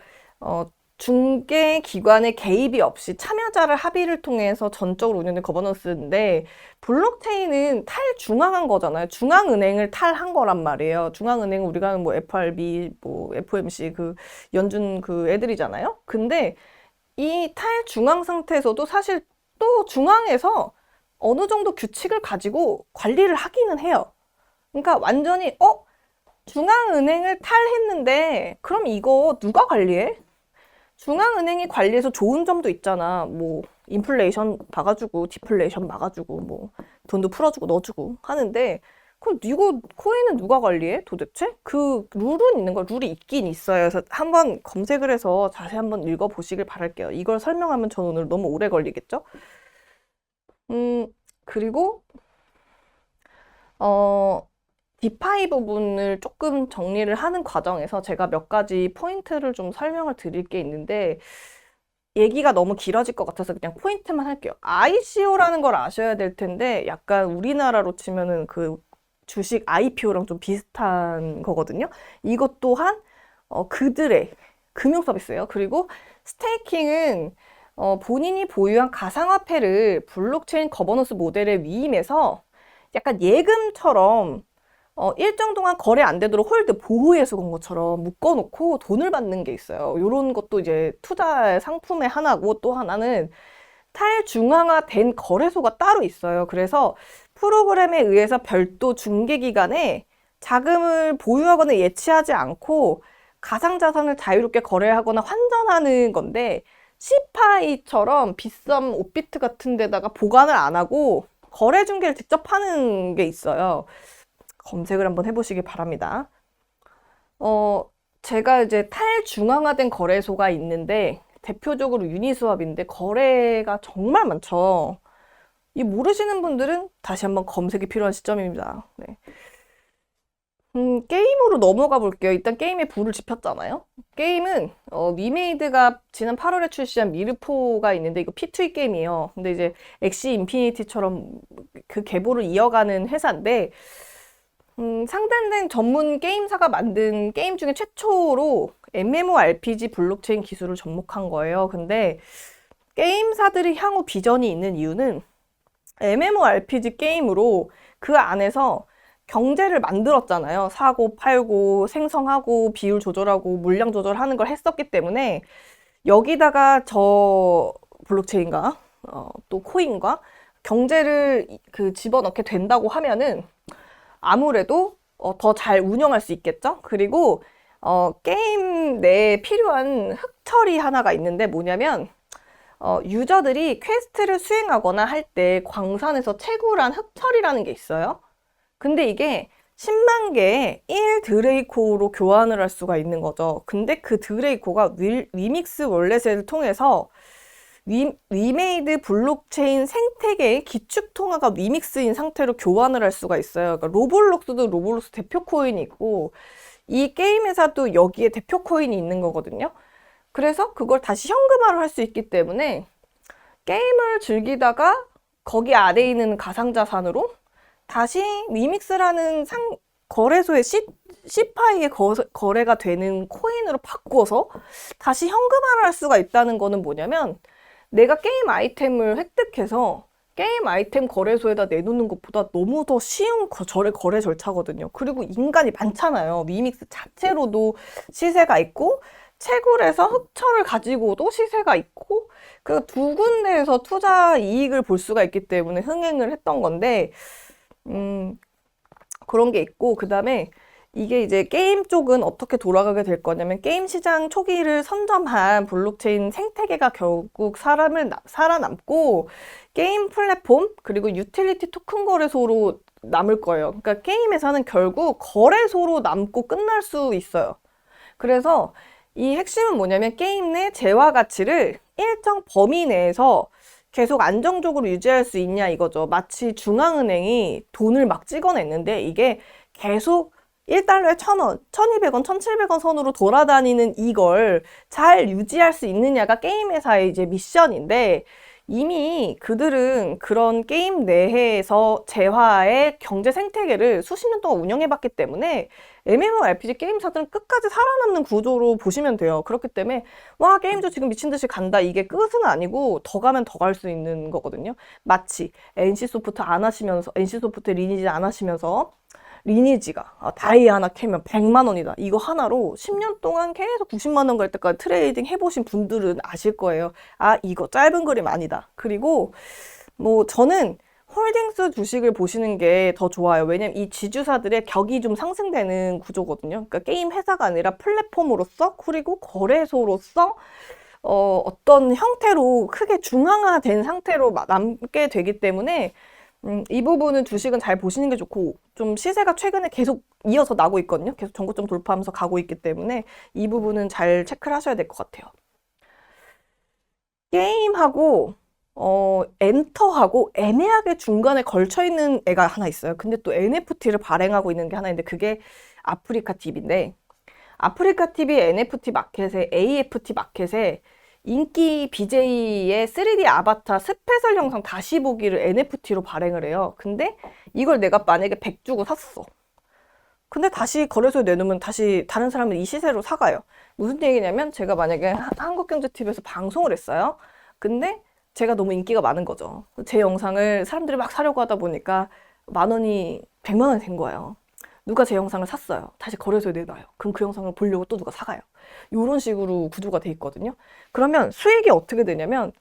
중개 기관의 개입이 없이 참여자를 합의를 통해서 전적으로 운영된 거버넌스인데 블록체인은 탈중앙한 거잖아요. 중앙은행을 탈한 거란 말이에요. 중앙은행은 우리가 하는 뭐 FRB, 뭐 FOMC 그 연준 그 애들이잖아요. 근데 이 탈중앙 상태에서도 사실 또 중앙에서 어느 정도 규칙을 가지고 관리를 하기는 해요. 그러니까 완전히 중앙은행을 탈했는데 그럼 이거 누가 관리해? 중앙은행이 관리해서 좋은 점도 있잖아. 뭐 인플레이션 막아주고 디플레이션 막아주고 뭐 돈도 풀어주고 넣어주고 하는데 그럼 이거 코인은 누가 관리해? 도대체? 그 룰은 있는 거 룰이 있긴 있어요. 그래서 한번 검색을 해서 자세히 한번 읽어보시길 바랄게요. 이걸 설명하면 저는 오늘 너무 오래 걸리겠죠? 그리고 디파이 부분을 조금 정리를 하는 과정에서 제가 몇 가지 포인트를 좀 설명을 드릴 게 있는데 얘기가 너무 길어질 것 같아서 그냥 포인트만 할게요. ICO라는 걸 아셔야 될 텐데 약간 우리나라로 치면은 그 주식 IPO랑 좀 비슷한 거거든요. 이것 또한 그들의 금융 서비스예요. 그리고 스테이킹은 본인이 보유한 가상화폐를 블록체인 거버넌스 모델에 위임해서 약간 예금처럼 일정 동안 거래 안 되도록 홀드 보호해서 건 것처럼 묶어놓고 돈을 받는 게 있어요. 이런 것도 이제 투자 상품의 하나고 또 하나는 탈중앙화된 거래소가 따로 있어요. 그래서 프로그램에 의해서 별도 중개기관에 자금을 보유하거나 예치하지 않고 가상자산을 자유롭게 거래하거나 환전하는 건데 CeFi처럼 비썸, 오비트 같은 데다가 보관을 안 하고 거래 중개를 직접 하는 게 있어요. 검색을 한번 해보시기 바랍니다. 제가 이제 탈중앙화된 거래소가 있는데 대표적으로 유니스왑인데 거래가 정말 많죠. 이 모르시는 분들은 다시 한번 검색이 필요한 시점입니다. 네. 게임으로 넘어가 볼게요. 일단 게임에 불을 지폈잖아요. 게임은 위메이드가 지난 8월에 출시한 미르포가 있는데 이거 P2E 게임이에요. 근데 이제 엑시 인피니티처럼 그 계보를 이어가는 회사인데 상단된 전문 게임사가 만든 게임 중에 최초로 MMORPG 블록체인 기술을 접목한 거예요. 근데 게임사들이 향후 비전이 있는 이유는 MMORPG 게임으로 그 안에서 경제를 만들었잖아요. 사고, 팔고, 생성하고, 비율 조절하고, 물량 조절하는 걸 했었기 때문에 여기다가 저 블록체인과 또 코인과 경제를 집어넣게 된다고 하면은 아무래도 더 잘 운영할 수 있겠죠? 그리고 게임 내에 필요한 흑처리 하나가 있는데 뭐냐면 유저들이 퀘스트를 수행하거나 할 때 광산에서 채굴한 흑철이라는 게 있어요. 근데 이게 10만 개의 1 드레이코로 교환을 할 수가 있는 거죠. 근데 그 드레이코가 위믹스 월렛을 통해서 위메이드 블록체인 생태계의 기축 통화가 위믹스인 상태로 교환을 할 수가 있어요. 그러니까 로블록스도 로블록스 대표 코인이 있고 이 게임 회사도 여기에 대표 코인이 있는 거거든요. 그래서 그걸 다시 현금화를 할 수 있기 때문에 게임을 즐기다가 거기 아래에 있는 가상자산으로 다시 위믹스라는 거래소의 C파이에 거래가 되는 코인으로 바꿔서 다시 현금화를 할 수가 있다는 거는 뭐냐면 내가 게임 아이템을 획득해서 게임 아이템 거래소에다 내놓는 것보다 너무 더 쉬운 거래 절차거든요. 그리고 인간이 많잖아요. 위믹스 자체로도 시세가 있고 채굴해서 흑철을 가지고도 시세가 있고 그 두 군데에서 투자 이익을 볼 수가 있기 때문에 흥행을 했던 건데 그런 게 있고 그 다음에 이게 이제 게임 쪽은 어떻게 돌아가게 될 거냐면 게임 시장 초기를 선점한 블록체인 생태계가 결국 살아남고 게임 플랫폼 그리고 유틸리티 토큰 거래소로 남을 거예요. 그러니까 게임에서는 결국 거래소로 남고 끝날 수 있어요. 그래서 이 핵심은 뭐냐면 게임 내 재화 가치를 일정 범위 내에서 계속 안정적으로 유지할 수 있냐 이거죠. 마치 중앙은행이 돈을 막 찍어냈는데 이게 계속 1달러에 1,000원, 1,200원, 1,700원 선으로 돌아다니는 이걸 잘 유지할 수 있느냐가 게임 회사의 이제 미션인데 이미 그들은 그런 게임 내에서 재화의 경제 생태계를 수십 년 동안 운영해봤기 때문에 MMORPG 게임사들은 끝까지 살아남는 구조로 보시면 돼요. 그렇기 때문에 와 게임도 지금 미친듯이 간다 이게 끝은 아니고 더 가면 더 갈 수 있는 거거든요. 마치 NC소프트 리니지 안 하시면서 리니지가 다이 하나 캐면 100만 원이다. 이거 하나로 10년 동안 계속 90만 원 갈 때까지 트레이딩 해보신 분들은 아실 거예요. 아, 이거 짧은 그림 아니다. 그리고 뭐 저는 홀딩스 주식을 보시는 게 더 좋아요. 왜냐면 이 지주사들의 격이 좀 상승되는 구조거든요. 그러니까 게임 회사가 아니라 플랫폼으로서 그리고 거래소로서 어떤 형태로 크게 중앙화된 상태로 남게 되기 때문에 이 부분은 주식은 잘 보시는 게 좋고 좀 시세가 최근에 계속 이어서 나고 있거든요. 계속 전고점 돌파하면서 가고 있기 때문에 이 부분은 잘 체크를 하셔야 될 것 같아요. 게임하고 엔터하고 애매하게 중간에 걸쳐있는 애가 하나 있어요. 근데 또 NFT를 발행하고 있는 게 하나 있는데 그게 아프리카 TV인데 아프리카 TV NFT 마켓에 AFT 마켓에 인기 BJ의 3D 아바타 스페셜 영상 다시 보기를 NFT로 발행을 해요. 근데 이걸 내가 만약에 100 주고 샀어. 근데 다시 거래소에 내놓으면 다시 다른 사람은 이 시세로 사가요. 무슨 얘기냐면 제가 만약에 한국경제TV에서 방송을 했어요. 근데 제가 너무 인기가 많은 거죠. 제 영상을 사람들이 막 사려고 하다 보니까 10,000원이 100만 원이 된 거예요. 누가 제 영상을 샀어요. 다시 거래소에 내놔요. 그럼 그 영상을 보려고 또 누가 사가요. 이런 식으로 구조가 돼 있거든요. 그러면 수익이 어떻게 되냐면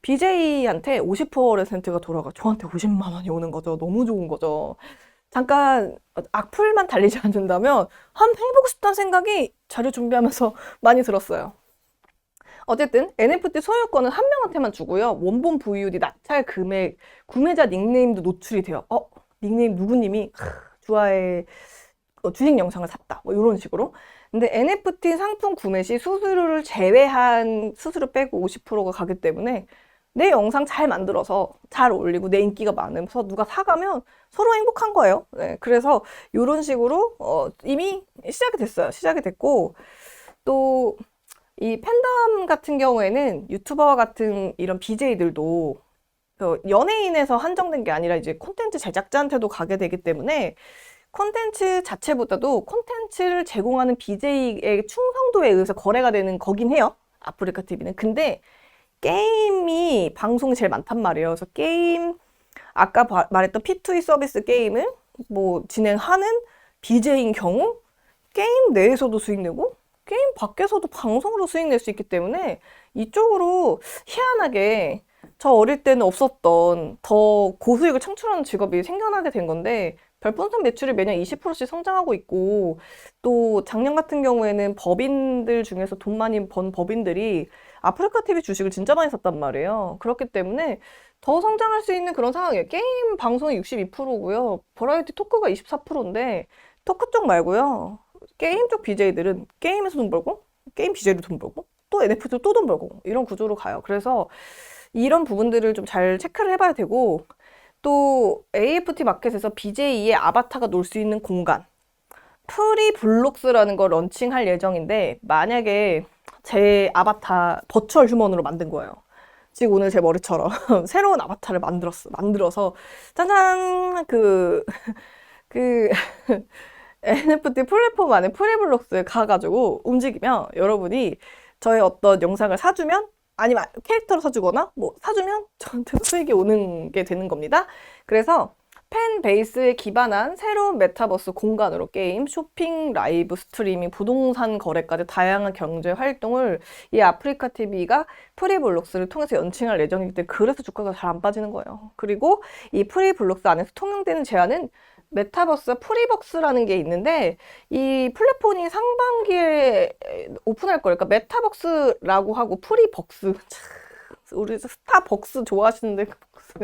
BJ한테 50%가 돌아가 저한테 50만 원이 오는 거죠. 너무 좋은 거죠. 잠깐 악플만 달리지 않는다면 한번 해보고 싶다는 생각이 자료 준비하면서 많이 들었어요. 어쨌든 NFT 소유권은 한 명한테만 주고요. 원본 VOD, 낙찰 금액, 구매자 닉네임도 노출이 돼요. 닉네임 누구님이 주아의 주식 영상을 샀다. 뭐 이런 식으로. 근데 NFT 상품 구매 시 수수료를 제외한 수수료 빼고 50%가 가기 때문에 내 영상 잘 만들어서 잘 올리고 내 인기가 많으면서 누가 사가면 서로 행복한 거예요. 네, 그래서 이런 식으로 이미 시작이 됐어요. 시작이 됐고 또 이 팬덤 같은 경우에는 유튜버와 같은 이런 BJ들도 연예인에서 한정된 게 아니라 이제 콘텐츠 제작자한테도 가게 되기 때문에 콘텐츠 자체보다도 콘텐츠를 제공하는 BJ의 충성도에 의해서 거래가 되는 거긴 해요. 아프리카 TV는. 근데 게임이 방송이 제일 많단 말이에요. 그래서 게임 아까 말했던 P2E 서비스 게임을 뭐 진행하는 BJ인 경우 게임 내에서도 수익 내고 게임 밖에서도 방송으로 수익 낼 수 있기 때문에 이쪽으로 희한하게 저 어릴 때는 없었던 더 고수익을 창출하는 직업이 생겨나게 된 건데 별풍선 매출이 매년 20%씩 성장하고 있고, 또 작년 같은 경우에는 법인들 중에서 돈 많이 번 법인들이 아프리카 TV 주식을 진짜 많이 샀단 말이에요. 그렇기 때문에 더 성장할 수 있는 그런 상황이에요. 게임 방송이 62%고요. 버라이어티 토크가 24%인데, 토크 쪽 말고요. 게임 쪽 BJ들은 게임에서 돈 벌고, 게임 BJ로 돈 벌고, 또 NFT로 또 돈 벌고, 이런 구조로 가요. 그래서 이런 부분들을 좀 잘 체크를 해봐야 되고, 또 AFT 마켓에서 BJ의 아바타가 놀 수 있는 공간, 프리블록스라는 걸 런칭할 예정인데, 만약에 제 아바타 버추얼 휴먼으로 만든 거예요. 지금 오늘 제 머리처럼 새로운 아바타를 만들어서 짜잔, 그 NFT 플랫폼 안에 프리블록스에 가가지고 움직이면 여러분이 저의 어떤 영상을 사주면, 아니면 캐릭터로 사주거나 뭐 사주면 저한테 수익이 오는 게 되는 겁니다. 그래서 팬 베이스에 기반한 새로운 메타버스 공간으로 게임, 쇼핑, 라이브 스트리밍, 부동산 거래까지 다양한 경제 활동을 이 아프리카 TV가 프리블록스를 통해서 연칭할 예정이기 때문에, 그래서 주가가 잘 안 빠지는 거예요. 그리고 이 프리블록스 안에서 통용되는 제안은 메타버스 프리벅스라는 게 있는데, 이 플랫폼이 상반기에 오픈할 거니까 메타벅스라고 하고 프리벅스, 우리 스타벅스 좋아하시는데 그 벅스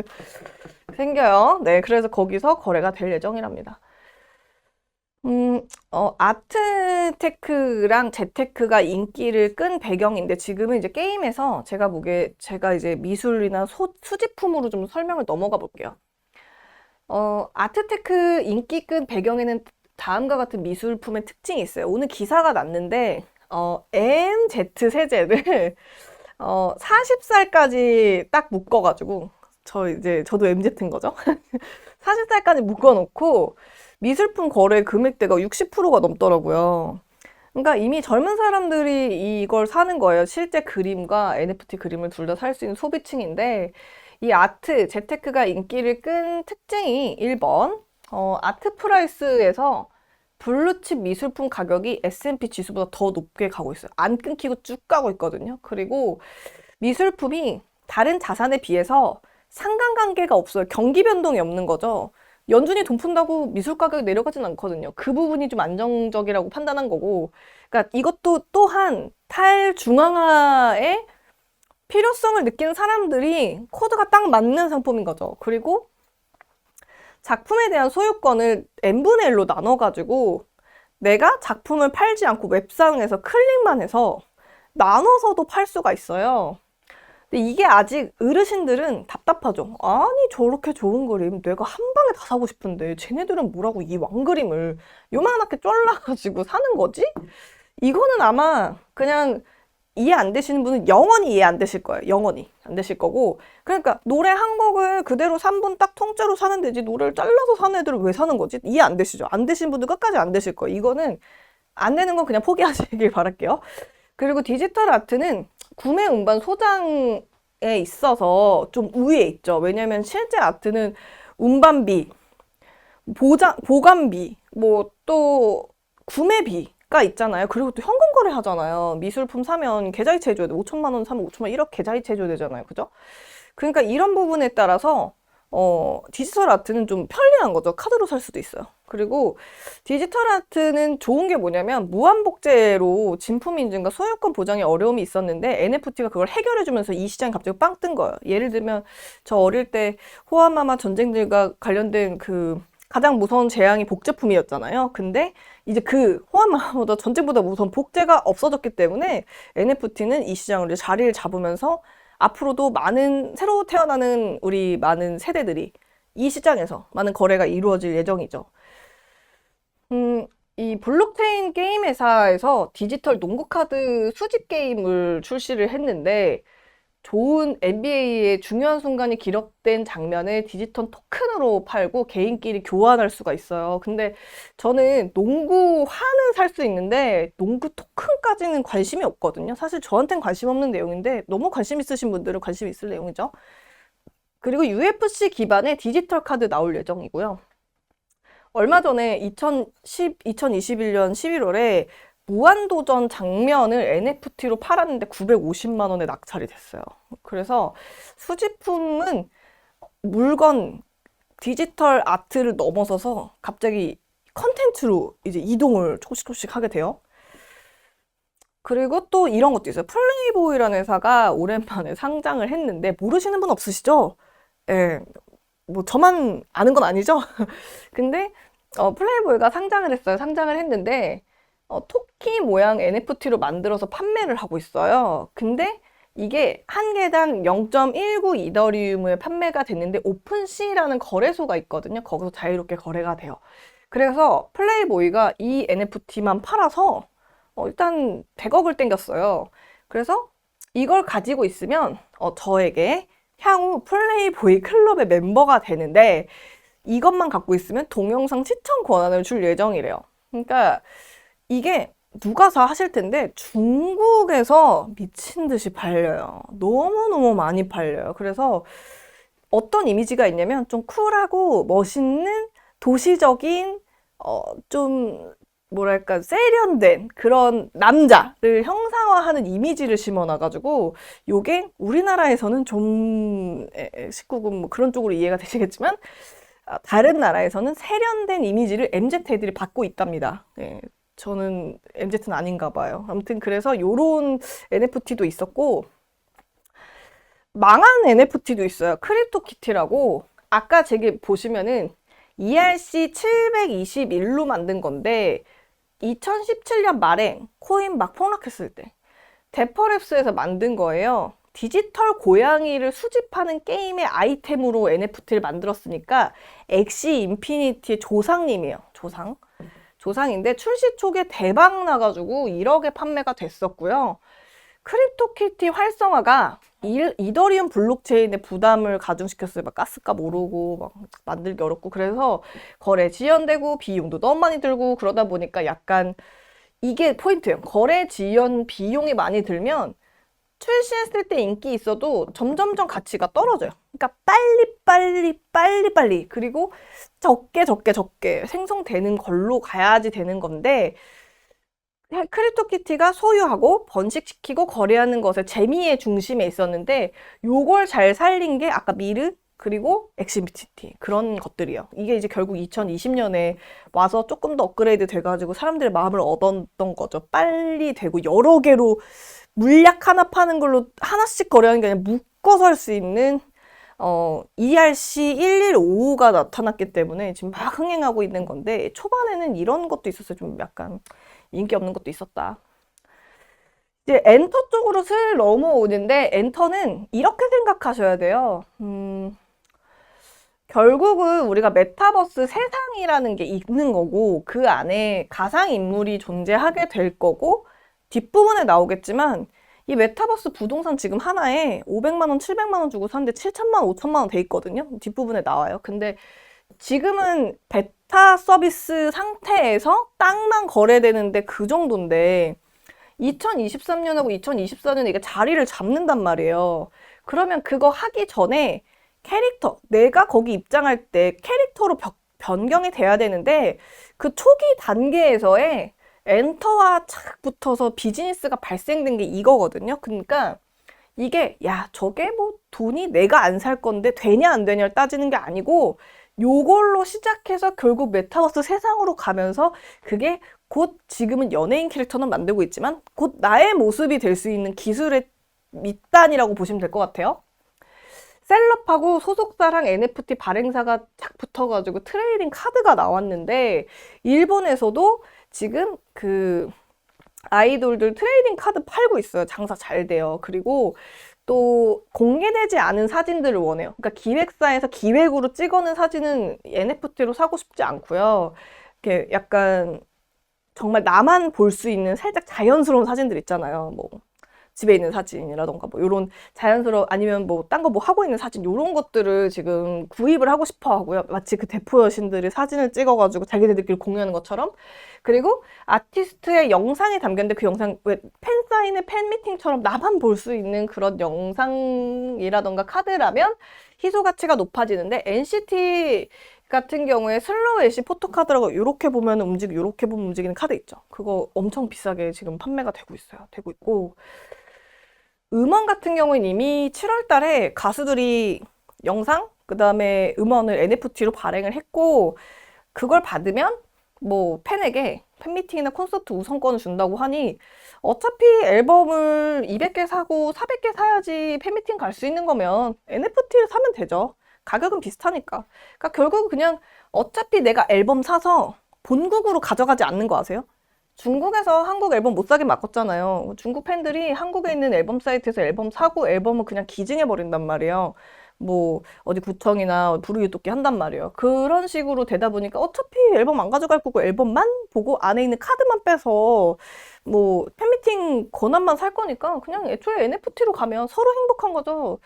생겨요. 네, 그래서 거기서 거래가 될 예정이랍니다. 아트테크랑 재테크가 인기를 끈 배경인데, 지금은 이제 게임에서 제가 이제 미술이나 수집품으로 좀 설명을 넘어가 볼게요. 아트테크 인기 끈 배경에는 다음과 같은 미술품의 특징이 있어요. 오늘 기사가 났는데, MZ 세대를 40살까지 딱 묶어가지고, 저도 MZ인 거죠? 40살까지 묶어놓고 미술품 거래 금액대가 60%가 넘더라고요. 그러니까 이미 젊은 사람들이 이걸 사는 거예요. 실제 그림과 NFT 그림을 둘 다 살 수 있는 소비층인데, 이 아트, 재테크가 인기를 끈 특징이 1번, 아트 프라이스에서 블루칩 미술품 가격이 S&P 지수보다 더 높게 가고 있어요. 안 끊기고 쭉 가고 있거든요. 그리고 미술품이 다른 자산에 비해서 상관관계가 없어요. 경기 변동이 없는 거죠. 연준이 돈 푼다고 미술 가격이 내려가진 않거든요. 그 부분이 좀 안정적이라고 판단한 거고, 그러니까 이것도 또한 탈중앙화의 필요성을 느끼는 사람들이 코드가 딱 맞는 상품인 거죠. 그리고 작품에 대한 소유권을 n분의 1로 나눠가지고 내가 작품을 팔지 않고 웹상에서 클릭만 해서 나눠서도 팔 수가 있어요. 근데 이게 아직 어르신들은 답답하죠. 아니, 저렇게 좋은 그림 내가 한 방에 다 사고 싶은데 쟤네들은 뭐라고 이 왕그림을 요만하게 쫄라가지고 사는 거지? 이거는 아마 그냥 이해 안 되시는 분은 영원히 이해 안 되실 거예요. 영원히 안 되실 거고. 그러니까 노래 한 곡을 그대로 3분 딱 통째로 사면 되지, 노래를 잘라서 사는 애들은 왜 사는 거지? 이해 안 되시죠? 안 되신 분들 끝까지 안 되실 거예요. 이거는 안 되는 건 그냥 포기하시길 바랄게요. 그리고 디지털 아트는 구매 운반 소장에 있어서 좀 우위에 있죠. 왜냐면 실제 아트는 운반비, 보관비, 뭐 또 구매비가 있잖아요. 그리고 또 현금 거래 하잖아요. 미술품 사면 계좌이체 해줘야 돼. 5천만 원 사면 5천만 원 1억 계좌이체 해줘야 되잖아요. 그죠? 그러니까 이런 부분에 따라서 디지털 아트는 좀 편리한 거죠. 카드로 살 수도 있어요. 그리고 디지털 아트는 좋은 게 뭐냐면 무한복제로 진품 인증과 소유권 보장에 어려움이 있었는데 NFT가 그걸 해결해주면서 이 시장이 갑자기 빵 뜬 거예요. 예를 들면 저 어릴 때 호아마마 전쟁들과 관련된 그 가장 무서운 재앙이 복제품이었잖아요. 근데 이제 그 호아마마보다 전쟁보다 무서운 복제가 없어졌기 때문에 NFT는 이 시장으로 이제 자리를 잡으면서 앞으로도 많은 새로 태어나는 우리 많은 세대들이 이 시장에서 많은 거래가 이루어질 예정이죠. 이 블록체인 게임 회사에서 디지털 농구 카드 수집 게임을 출시를 했는데, 좋은 NBA의 중요한 순간이 기록된 장면을 디지털 토큰으로 팔고 개인끼리 교환할 수가 있어요. 근데 저는 농구화는 살 수 있는데 농구 토큰까지는 관심이 없거든요. 사실 저한테는 관심 없는 내용인데 너무 관심 있으신 분들은 관심 있을 내용이죠. 그리고 UFC 기반의 디지털 카드 나올 예정이고요. 얼마 전에 2021년 11월에 무한도전 장면을 NFT로 팔았는데 950만 원에 낙찰이 됐어요. 그래서 수집품은 물건, 디지털 아트를 넘어서서 갑자기 컨텐츠로 이제 이동을 조금씩 하게 돼요. 그리고 또 이런 것도 있어요. 플레이보이라는 회사가 오랜만에 상장을 했는데 모르시는 분 없으시죠? 예, 뭐 저만 아는 건 아니죠? 근데 플레이보이가 상장을 했어요. 상장을 했는데 토끼 모양 NFT로 만들어서 판매를 하고 있어요. 근데 이게 한 개당 0.19 이더리움을 판매가 됐는데 오픈시라는 거래소가 있거든요. 거기서 자유롭게 거래가 돼요. 그래서 플레이보이가 이 NFT만 팔아서 일단 100억을 땡겼어요. 그래서 이걸 가지고 있으면 저에게 향후 플레이보이 클럽의 멤버가 되는데 이것만 갖고 있으면 동영상 시청 권한을 줄 예정이래요. 그러니까 이게 누가 사 하실 텐데 중국에서 미친 듯이 팔려요. 너무너무 많이 팔려요. 그래서 어떤 이미지가 있냐면 좀 쿨하고 멋있는 도시적인 좀 뭐랄까 세련된 그런 남자를 형상화하는 이미지를 심어놔가지고 요게 우리나라에서는 좀 19금 뭐 그런 쪽으로 이해가 되시겠지만 다른 나라에서는 세련된 이미지를 MZ 애들이 받고 있답니다. 네, 저는 MZ는 아닌가 봐요. 아무튼 그래서 요런 NFT도 있었고 망한 NFT도 있어요. 크립토키티라고 아까 저기 보시면은 ERC721로 만든 건데 2017년 말에 코인 막 폭락했을 때 데퍼랩스에서 만든 거예요. 디지털 고양이를 수집하는 게임의 아이템으로 NFT를 만들었으니까 엑시 인피니티의 조상님이에요. 조상인데 출시 초기에 대박 나가지고 1억에 판매가 됐었고요. 크립토키티 활성화가 이더리움 블록체인의 부담을 가중시켰어요. 막 가스값 오르고 막 만들기 어렵고 그래서 거래 지연되고 비용도 너무 많이 들고 그러다 보니까 약간 이게 포인트예요. 거래 지연 비용이 많이 들면 출시했을 때 인기 있어도 점점점 가치가 떨어져요. 그러니까 빨리 그리고 적게 생성되는 걸로 가야지 되는 건데 크립토키티가 소유하고 번식시키고 거래하는 것의 재미의 중심에 있었는데 요걸 잘 살린 게 아까 미르 그리고 엑시비티티 그런 것들이에요. 이게 이제 결국 2020년에 와서 조금 더 업그레이드 돼가지고 사람들의 마음을 얻었던 거죠. 빨리 되고 여러 개로 물약 하나 파는 걸로 하나씩 거래하는 게 아니라 묶어서 할 수 있는 ERC1155가 나타났기 때문에 지금 막 흥행하고 있는 건데 초반에는 이런 것도 있었어요. 좀 약간 인기 없는 것도 있었다. 이제 엔터 쪽으로 슬 넘어오는데 엔터는 이렇게 생각하셔야 돼요. 결국은 우리가 메타버스 세상이라는 게 있는 거고 그 안에 가상인물이 존재하게 될 거고 뒷부분에 나오겠지만 이 메타버스 부동산 지금 하나에 500만 원, 700만 원 주고 샀는데 7천만 원, 5천만 원 돼 있거든요. 뒷부분에 나와요. 근데 지금은 베타 서비스 상태에서 땅만 거래되는데 그 정도인데 2023년하고 2024년에 이게 자리를 잡는단 말이에요. 그러면 그거 하기 전에 캐릭터, 내가 거기 입장할 때 캐릭터로 변경이 돼야 되는데 그 초기 단계에서의 엔터와 착 붙어서 비즈니스가 발생된 게 이거거든요. 그러니까 이게 야 저게 뭐 돈이 내가 안 살 건데 되냐 안 되냐를 따지는 게 아니고 요걸로 시작해서 결국 메타버스 세상으로 가면서 그게 곧 지금은 연예인 캐릭터는 만들고 있지만 곧 나의 모습이 될 수 있는 기술의 밑단이라고 보시면 될 것 같아요. 셀럽하고 소속사랑 NFT 발행사가 착 붙어가지고 트레이딩 카드가 나왔는데 일본에서도 지금 그 아이돌들 트레이딩 카드 팔고 있어요. 장사 잘 돼요. 그리고 또 공개되지 않은 사진들을 원해요. 그러니까 기획사에서 기획으로 찍어낸 사진은 NFT로 사고 싶지 않고요. 이렇게 약간 정말 나만 볼 수 있는 살짝 자연스러운 사진들 있잖아요. 뭐 집에 있는 사진이라던가 뭐 요런 자연스러운 아니면 뭐 딴 거 뭐 하고 있는 사진 요런 것들을 지금 구입을 하고 싶어 하고요. 마치 그 대포 여신들이 사진을 찍어가지고 자기네들끼리 공유하는 것처럼. 그리고 아티스트의 영상이 담겼는데 그 영상 왜 팬사인회 팬미팅처럼 나만 볼 수 있는 그런 영상이라던가 카드라면 희소 가치가 높아지는데 NCT 같은 경우에 슬로우 애쉬 포토카드라고 이렇게 보면 움직이고 이렇게 보면 움직이는 카드 있죠. 그거 엄청 비싸게 지금 판매가 되고 있어요. 되고 있고 음원 같은 경우는 이미 7월 달에 가수들이 영상, 그 다음에 음원을 NFT로 발행을 했고, 그걸 받으면 뭐 팬에게 팬미팅이나 콘서트 우선권을 준다고 하니 어차피 앨범을 200개 사고 400개 사야지 팬미팅 갈 수 있는 거면 NFT를 사면 되죠. 가격은 비슷하니까. 그러니까 결국 그냥 어차피 내가 앨범 사서 본국으로 가져가지 않는 거 아세요? 중국에서 한국 앨범 못 사게 막았잖아요. 중국 팬들이 한국에 있는 앨범 사이트에서 앨범 사고 앨범을 그냥 기증해 버린단 말이에요. 뭐 어디 구청이나 부르유토끼 한단 말이에요. 그런 식으로 되다 보니까 어차피 앨범 안 가져갈 거고 앨범만 보고 안에 있는 카드만 빼서 뭐 팬미팅 권한만 살 거니까 그냥 애초에 NFT로 가면 서로 행복한 거죠.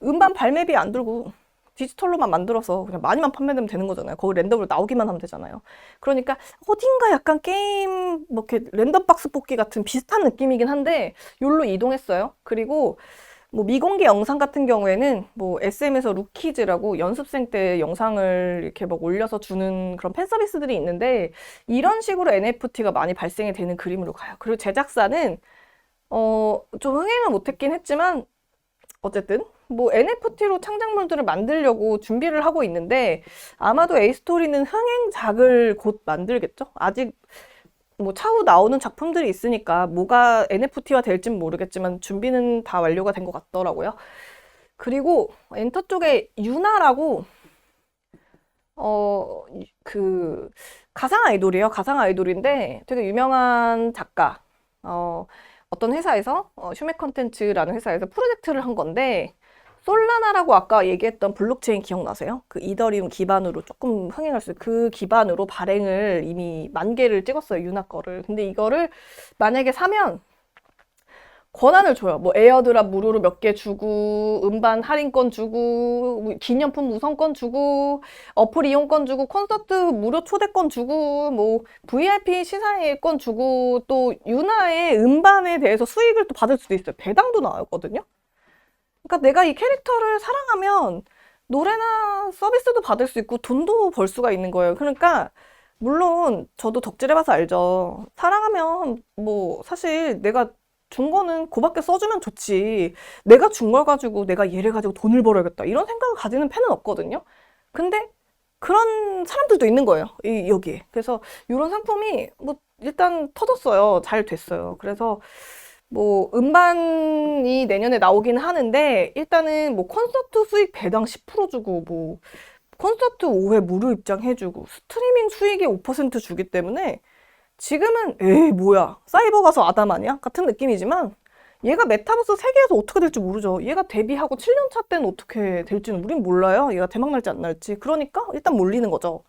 음반 발매비 안 들고 디지털로만 만들어서 그냥 많이만 판매되면 되는 거잖아요. 거기 랜덤으로 나오기만 하면 되잖아요. 그러니까 어딘가 약간 게임 뭐 이렇게 랜덤 박스 뽑기 같은 비슷한 느낌이긴 한데 여기로 이동했어요. 그리고 뭐 미공개 영상 같은 경우에는 뭐 SM에서 루키즈라고 연습생 때 영상을 이렇게 막 올려서 주는 그런 팬 서비스들이 있는데 이런 식으로 NFT가 많이 발생이 되는 그림으로 가요. 그리고 제작사는 좀 흥행을 못했긴 했지만 어쨌든 뭐 NFT로 창작물들을 만들려고 준비를 하고 있는데 아마도 에이스토리는 흥행작을 곧 만들겠죠? 아직 뭐 차후 나오는 작품들이 있으니까 뭐가 NFT화 될지는 모르겠지만 준비는 다 완료가 된 것 같더라고요. 그리고 엔터 쪽에 유나라고 그 가상 아이돌이에요. 가상 아이돌인데 되게 유명한 작가 어떤 회사에서 슈맥 컨텐츠라는 회사에서 프로젝트를 한 건데 솔라나라고 아까 얘기했던 블록체인 기억나세요? 그 이더리움 기반으로 조금 흥행할 수 있는 그 기반으로 발행을 이미 10,000개를 찍었어요. 유나 거를. 근데 이거를 만약에 사면 권한을 줘요. 뭐 에어드랍 무료로 몇 개 주고 음반 할인권 주고 뭐 기념품 우선권 주고 어플 이용권 주고 콘서트 무료 초대권 주고 뭐 VIP 시사회권 주고 또 유나의 음반에 대해서 수익을 또 받을 수도 있어요. 배당도 나왔거든요. 그러니까 내가 이 캐릭터를 사랑하면 노래나 서비스도 받을 수 있고 돈도 벌 수가 있는 거예요. 그러니까 물론 저도 덕질해봐서 알죠. 사랑하면 뭐 사실 내가 준 거는 고밖에 써주면 좋지. 내가 준 걸 가지고 내가 얘를 가지고 돈을 벌어야겠다. 이런 생각을 가지는 팬은 없거든요. 근데 그런 사람들도 있는 거예요. 여기에. 그래서 이런 상품이 뭐 일단 터졌어요. 잘 됐어요. 그래서 뭐 음반이 내년에 나오긴 하는데 일단은 뭐 콘서트 수익 배당 10% 주고 뭐 콘서트 5회 무료 입장 해주고 스트리밍 수익의 5% 주기 때문에 지금은 에이 뭐야 사이버 가서 아담 아니야? 같은 느낌이지만 얘가 메타버스 세계에서 어떻게 될지 모르죠. 얘가 데뷔하고 7년 차 때는 어떻게 될지는 우린 몰라요. 얘가 대박 날지 안 날지. 그러니까 일단 몰리는 거죠.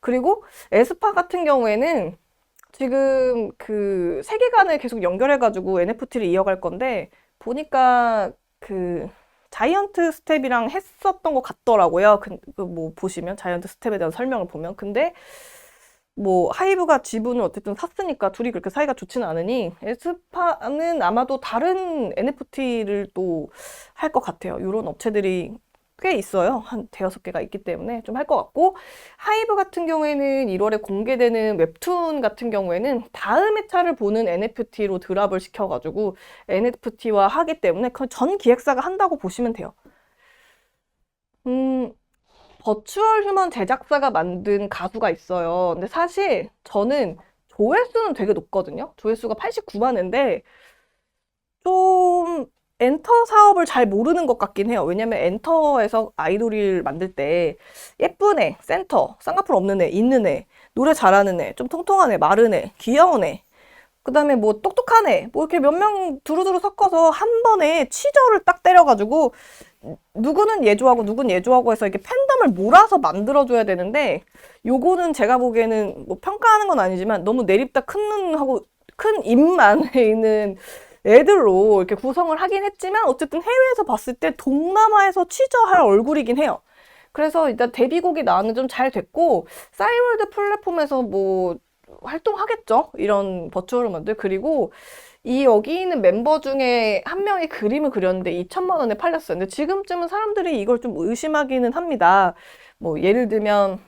그리고 에스파 같은 경우에는 지금 그 세계관을 계속 연결해가지고 NFT를 이어갈 건데 보니까 그 자이언트 스텝이랑 했었던 것 같더라고요. 뭐 보시면 자이언트 스텝에 대한 설명을 보면 근데 뭐 하이브가 지분을 어쨌든 샀으니까 둘이 그렇게 사이가 좋지는 않으니 에스파는 아마도 다른 NFT를 또 할 것 같아요. 이런 업체들이 꽤 있어요. 한 대여섯 개가 있기 때문에 좀 할 것 같고 하이브 같은 경우에는 1월에 공개되는 웹툰 같은 경우에는 다음 회차를 보는 NFT로 드랍을 시켜가지고 NFT화 하기 때문에 전 기획사가 한다고 보시면 돼요. 버추얼 휴먼 제작사가 만든 가수가 있어요. 근데 사실 저는 조회수는 되게 높거든요. 조회수가 89만 회인데 좀 엔터 사업을 잘 모르는 것 같긴 해요. 왜냐면 엔터에서 아이돌을 만들 때 예쁜 애, 센터, 쌍꺼풀 없는 애, 있는 애, 노래 잘하는 애, 좀 통통한 애, 마른 애, 귀여운 애, 그 다음에 뭐 똑똑한 애, 뭐 이렇게 몇 명 두루두루 섞어서 한 번에 치저를 딱 때려가지고 누구는 얘 좋아하고 누구는 얘 좋아하고 해서 이렇게 팬덤을 몰아서 만들어줘야 되는데 요거는 제가 보기에는 뭐 평가하는 건 아니지만 너무 내립다 큰 눈하고 큰 입만 있는 애들로 이렇게 구성을 하긴 했지만 어쨌든 해외에서 봤을 때 동남아에서 취저할 얼굴이긴 해요. 그래서 일단 데뷔곡이 나왔는데 좀 잘 됐고 싸이월드 플랫폼에서 뭐 활동하겠죠? 이런 버추얼 음원들. 그리고 여기 있는 멤버 중에 한 명이 그림을 그렸는데 2천만 원에 팔렸어요. 근데 지금쯤은 사람들이 이걸 좀 의심하기는 합니다. 뭐 예를 들면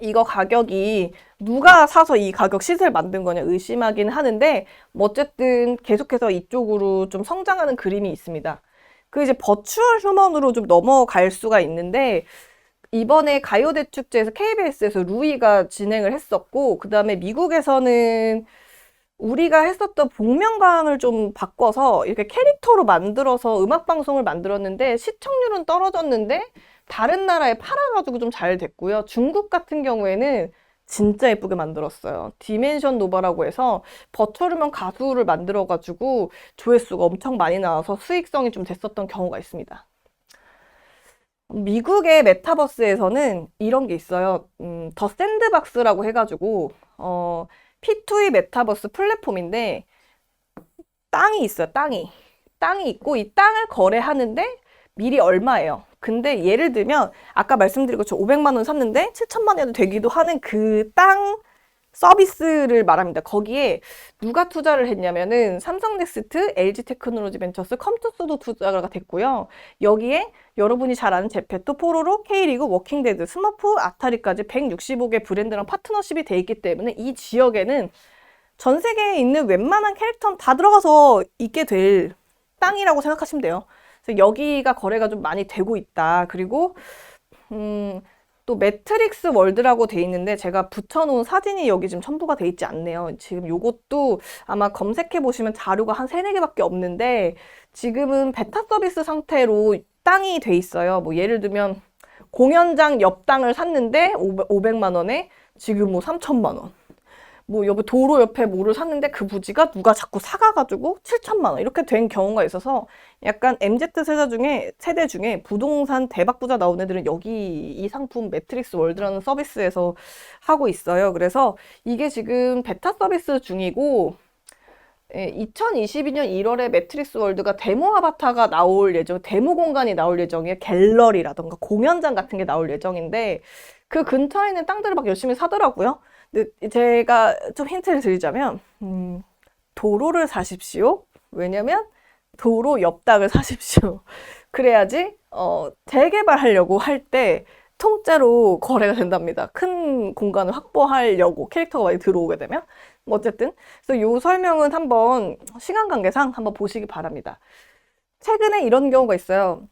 이거 가격이 누가 사서 이 가격 시세를 만든 거냐 의심하긴 하는데 뭐 어쨌든 계속해서 이쪽으로 좀 성장하는 그림이 있습니다. 그 이제 버추얼 휴먼으로 좀 넘어갈 수가 있는데, 이번에 가요대축제에서 KBS에서 루이가 진행을 했었고, 그 다음에 미국에서는 우리가 했었던 복면가왕을 좀 바꿔서 이렇게 캐릭터로 만들어서 음악방송을 만들었는데, 시청률은 떨어졌는데 다른 나라에 팔아가지고 좀 잘 됐고요. 중국 같은 경우에는 진짜 예쁘게 만들었어요. 디멘션 노바라고 해서 버추얼 가수를 만들어가지고 조회수가 엄청 많이 나와서 수익성이 좀 됐었던 경우가 있습니다. 미국의 메타버스에서는 이런 게 있어요. 더 샌드박스라고 해가지고 P2E 메타버스 플랫폼인데, 땅이 있어요. 땅이 있고 이 땅을 거래하는데 미리 얼마예요. 근데 예를 들면 아까 말씀드린 것처럼 500만 원 샀는데 7천만 원이 되기도 하는 그 땅 서비스를 말합니다. 거기에 누가 투자를 했냐면은 삼성넥스트, LG테크놀로지 벤처스, 컴투스도 투자가 됐고요. 여기에 여러분이 잘 아는 제페토, 포로로, K리그, 워킹데드, 스머프, 아타리까지 165개 브랜드랑 파트너십이 돼 있기 때문에 이 지역에는 전 세계에 있는 웬만한 캐릭터는 다 들어가서 있게 될 땅이라고 생각하시면 돼요. 그래서 여기가 거래가 좀 많이 되고 있다. 그리고 또 매트릭스 월드라고 돼 있는데, 제가 붙여놓은 사진이 여기 지금 첨부가 돼 있지 않네요. 지금 요것도 아마 검색해 보시면 자료가 한 3, 4개밖에 없는데, 지금은 베타 서비스 상태로 땅이 돼 있어요. 뭐 예를 들면 공연장 옆 땅을 샀는데 500만 원에 지금 뭐 3천만 원. 뭐 여기 도로 옆에 뭐를 샀는데 그 부지가 누가 자꾸 사가가지고 7천만 원 이렇게 된 경우가 있어서, 약간 MZ 세대 중에 부동산 대박 부자 나온 애들은 여기 이 상품 매트릭스 월드라는 서비스에서 하고 있어요. 그래서 이게 지금 베타 서비스 중이고, 2022년 1월에 매트릭스 월드가 데모 아바타가 나올 예정, 데모 공간이 나올 예정이에요. 갤러리라던가 공연장 같은 게 나올 예정인데, 그 근처에 있는 땅들을 막 열심히 사더라고요. 근데 제가 좀 힌트를 드리자면, 도로를 사십시오. 왜냐면 도로 옆 땅을 사십시오. 그래야지 재개발하려고 할 때 통째로 거래가 된답니다. 큰 공간을 확보하려고, 캐릭터가 많이 들어오게 되면. 뭐 어쨌든 그래서 요 설명은 한번 시간 관계상 한번 보시기 바랍니다. 최근에 이런 경우가 있어요.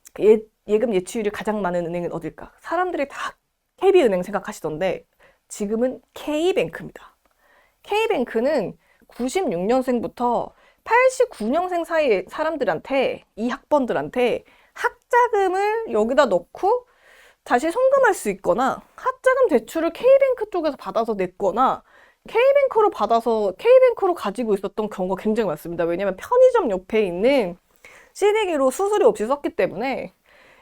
예금 예치율이 가장 많은 은행은 어딜까? 사람들이 다 KB은행 생각하시던데 지금은 K뱅크입니다. K뱅크는 96년생부터 89년생 사이의 사람들한테, 이 학번들한테 학자금을 여기다 넣고 다시 송금할 수 있거나, 학자금 대출을 K뱅크 쪽에서 받아서 냈거나, K뱅크로 가지고 있었던 경우가 굉장히 많습니다. 왜냐면 편의점 옆에 있는 CD기로 수수료 없이 썼기 때문에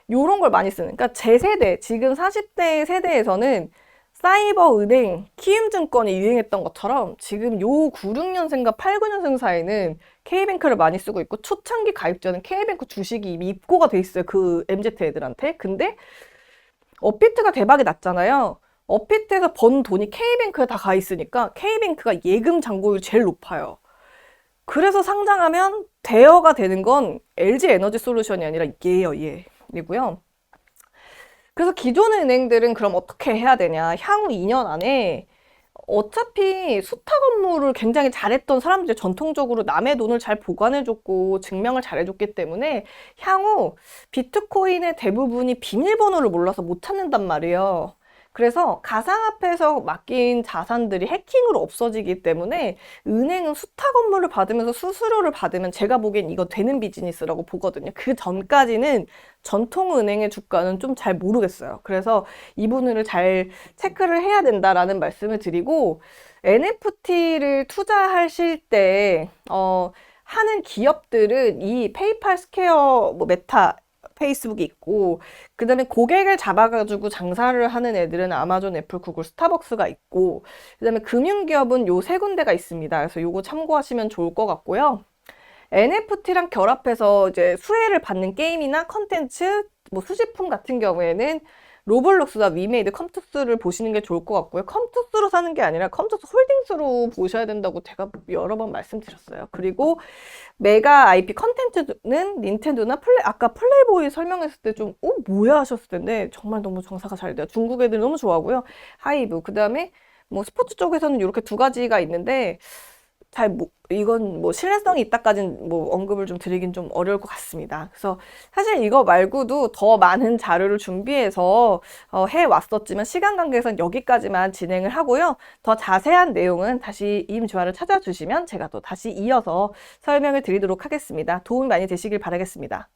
이런 걸 많이 쓰는. 그러니까 제 세대, 지금 40대 세대에서는 사이버 은행, 키움증권이 유행했던 것처럼 지금 요 96년생과 89년생 사이는 K뱅크를 많이 쓰고 있고, 초창기 가입자는 K뱅크 주식이 이미 입고가 돼 있어요. 그 MZ 애들한테. 근데 업비트가 대박이 났잖아요. 업비트에서 번 돈이 K뱅크에 다 가 있으니까 K뱅크가 예금 잔고율이 제일 높아요. 그래서 상장하면 대여가 되는 건 LG에너지솔루션이 아니라 얘이고요. 그래서 기존 은행들은 그럼 어떻게 해야 되냐. 향후 2년 안에 어차피 수탁 업무를 굉장히 잘했던 사람들이 전통적으로 남의 돈을 잘 보관해줬고 증명을 잘해줬기 때문에 향후 비트코인의 대부분이 비밀번호를 몰라서 못 찾는단 말이에요. 그래서 가상화폐에서 맡긴 자산들이 해킹으로 없어지기 때문에 은행은 수탁 업무를 받으면서 수수료를 받으면 제가 보기엔 이거 되는 비즈니스라고 보거든요. 그 전까지는 전통은행의 주가는 좀 잘 모르겠어요. 그래서 이 부분을 잘 체크를 해야 된다라는 말씀을 드리고, NFT를 투자하실 때 하는 기업들은 이 페이팔, 스퀘어, 뭐 메타, 페이스북이 있고, 그 다음에 고객을 잡아가지고 장사를 하는 애들은 아마존, 애플, 구글, 스타벅스가 있고, 그 다음에 금융기업은 요 3군데가 있습니다. 그래서 요거 참고하시면 좋을 것 같고요. NFT랑 결합해서 이제 수혜를 받는 게임이나 컨텐츠, 뭐 수집품 같은 경우에는 로블록스나 위메이드, 컴투스를 보시는 게 좋을 것 같고요. 컴투스로 사는 게 아니라 컴투스 홀딩스로 보셔야 된다고 제가 여러 번 말씀드렸어요. 그리고 메가 IP 컨텐츠는 닌텐도나 아까 플레이보이 설명했을 때 좀 뭐야 하셨을 텐데 정말 너무 장사가 잘 돼요. 중국 애들 너무 좋아하고요. 하이브, 그 다음에 뭐 스포츠 쪽에서는 이렇게 두 가지가 있는데, 이건 뭐 신뢰성이 있다까지는 뭐 언급을 좀 드리긴 좀 어려울 것 같습니다. 그래서 사실 이거 말고도 더 많은 자료를 준비해서 해 왔었지만 시간 관계에선 여기까지만 진행을 하고요. 더 자세한 내용은 다시 임주화를 찾아주시면 제가 또 다시 이어서 설명을 드리도록 하겠습니다. 도움이 많이 되시길 바라겠습니다.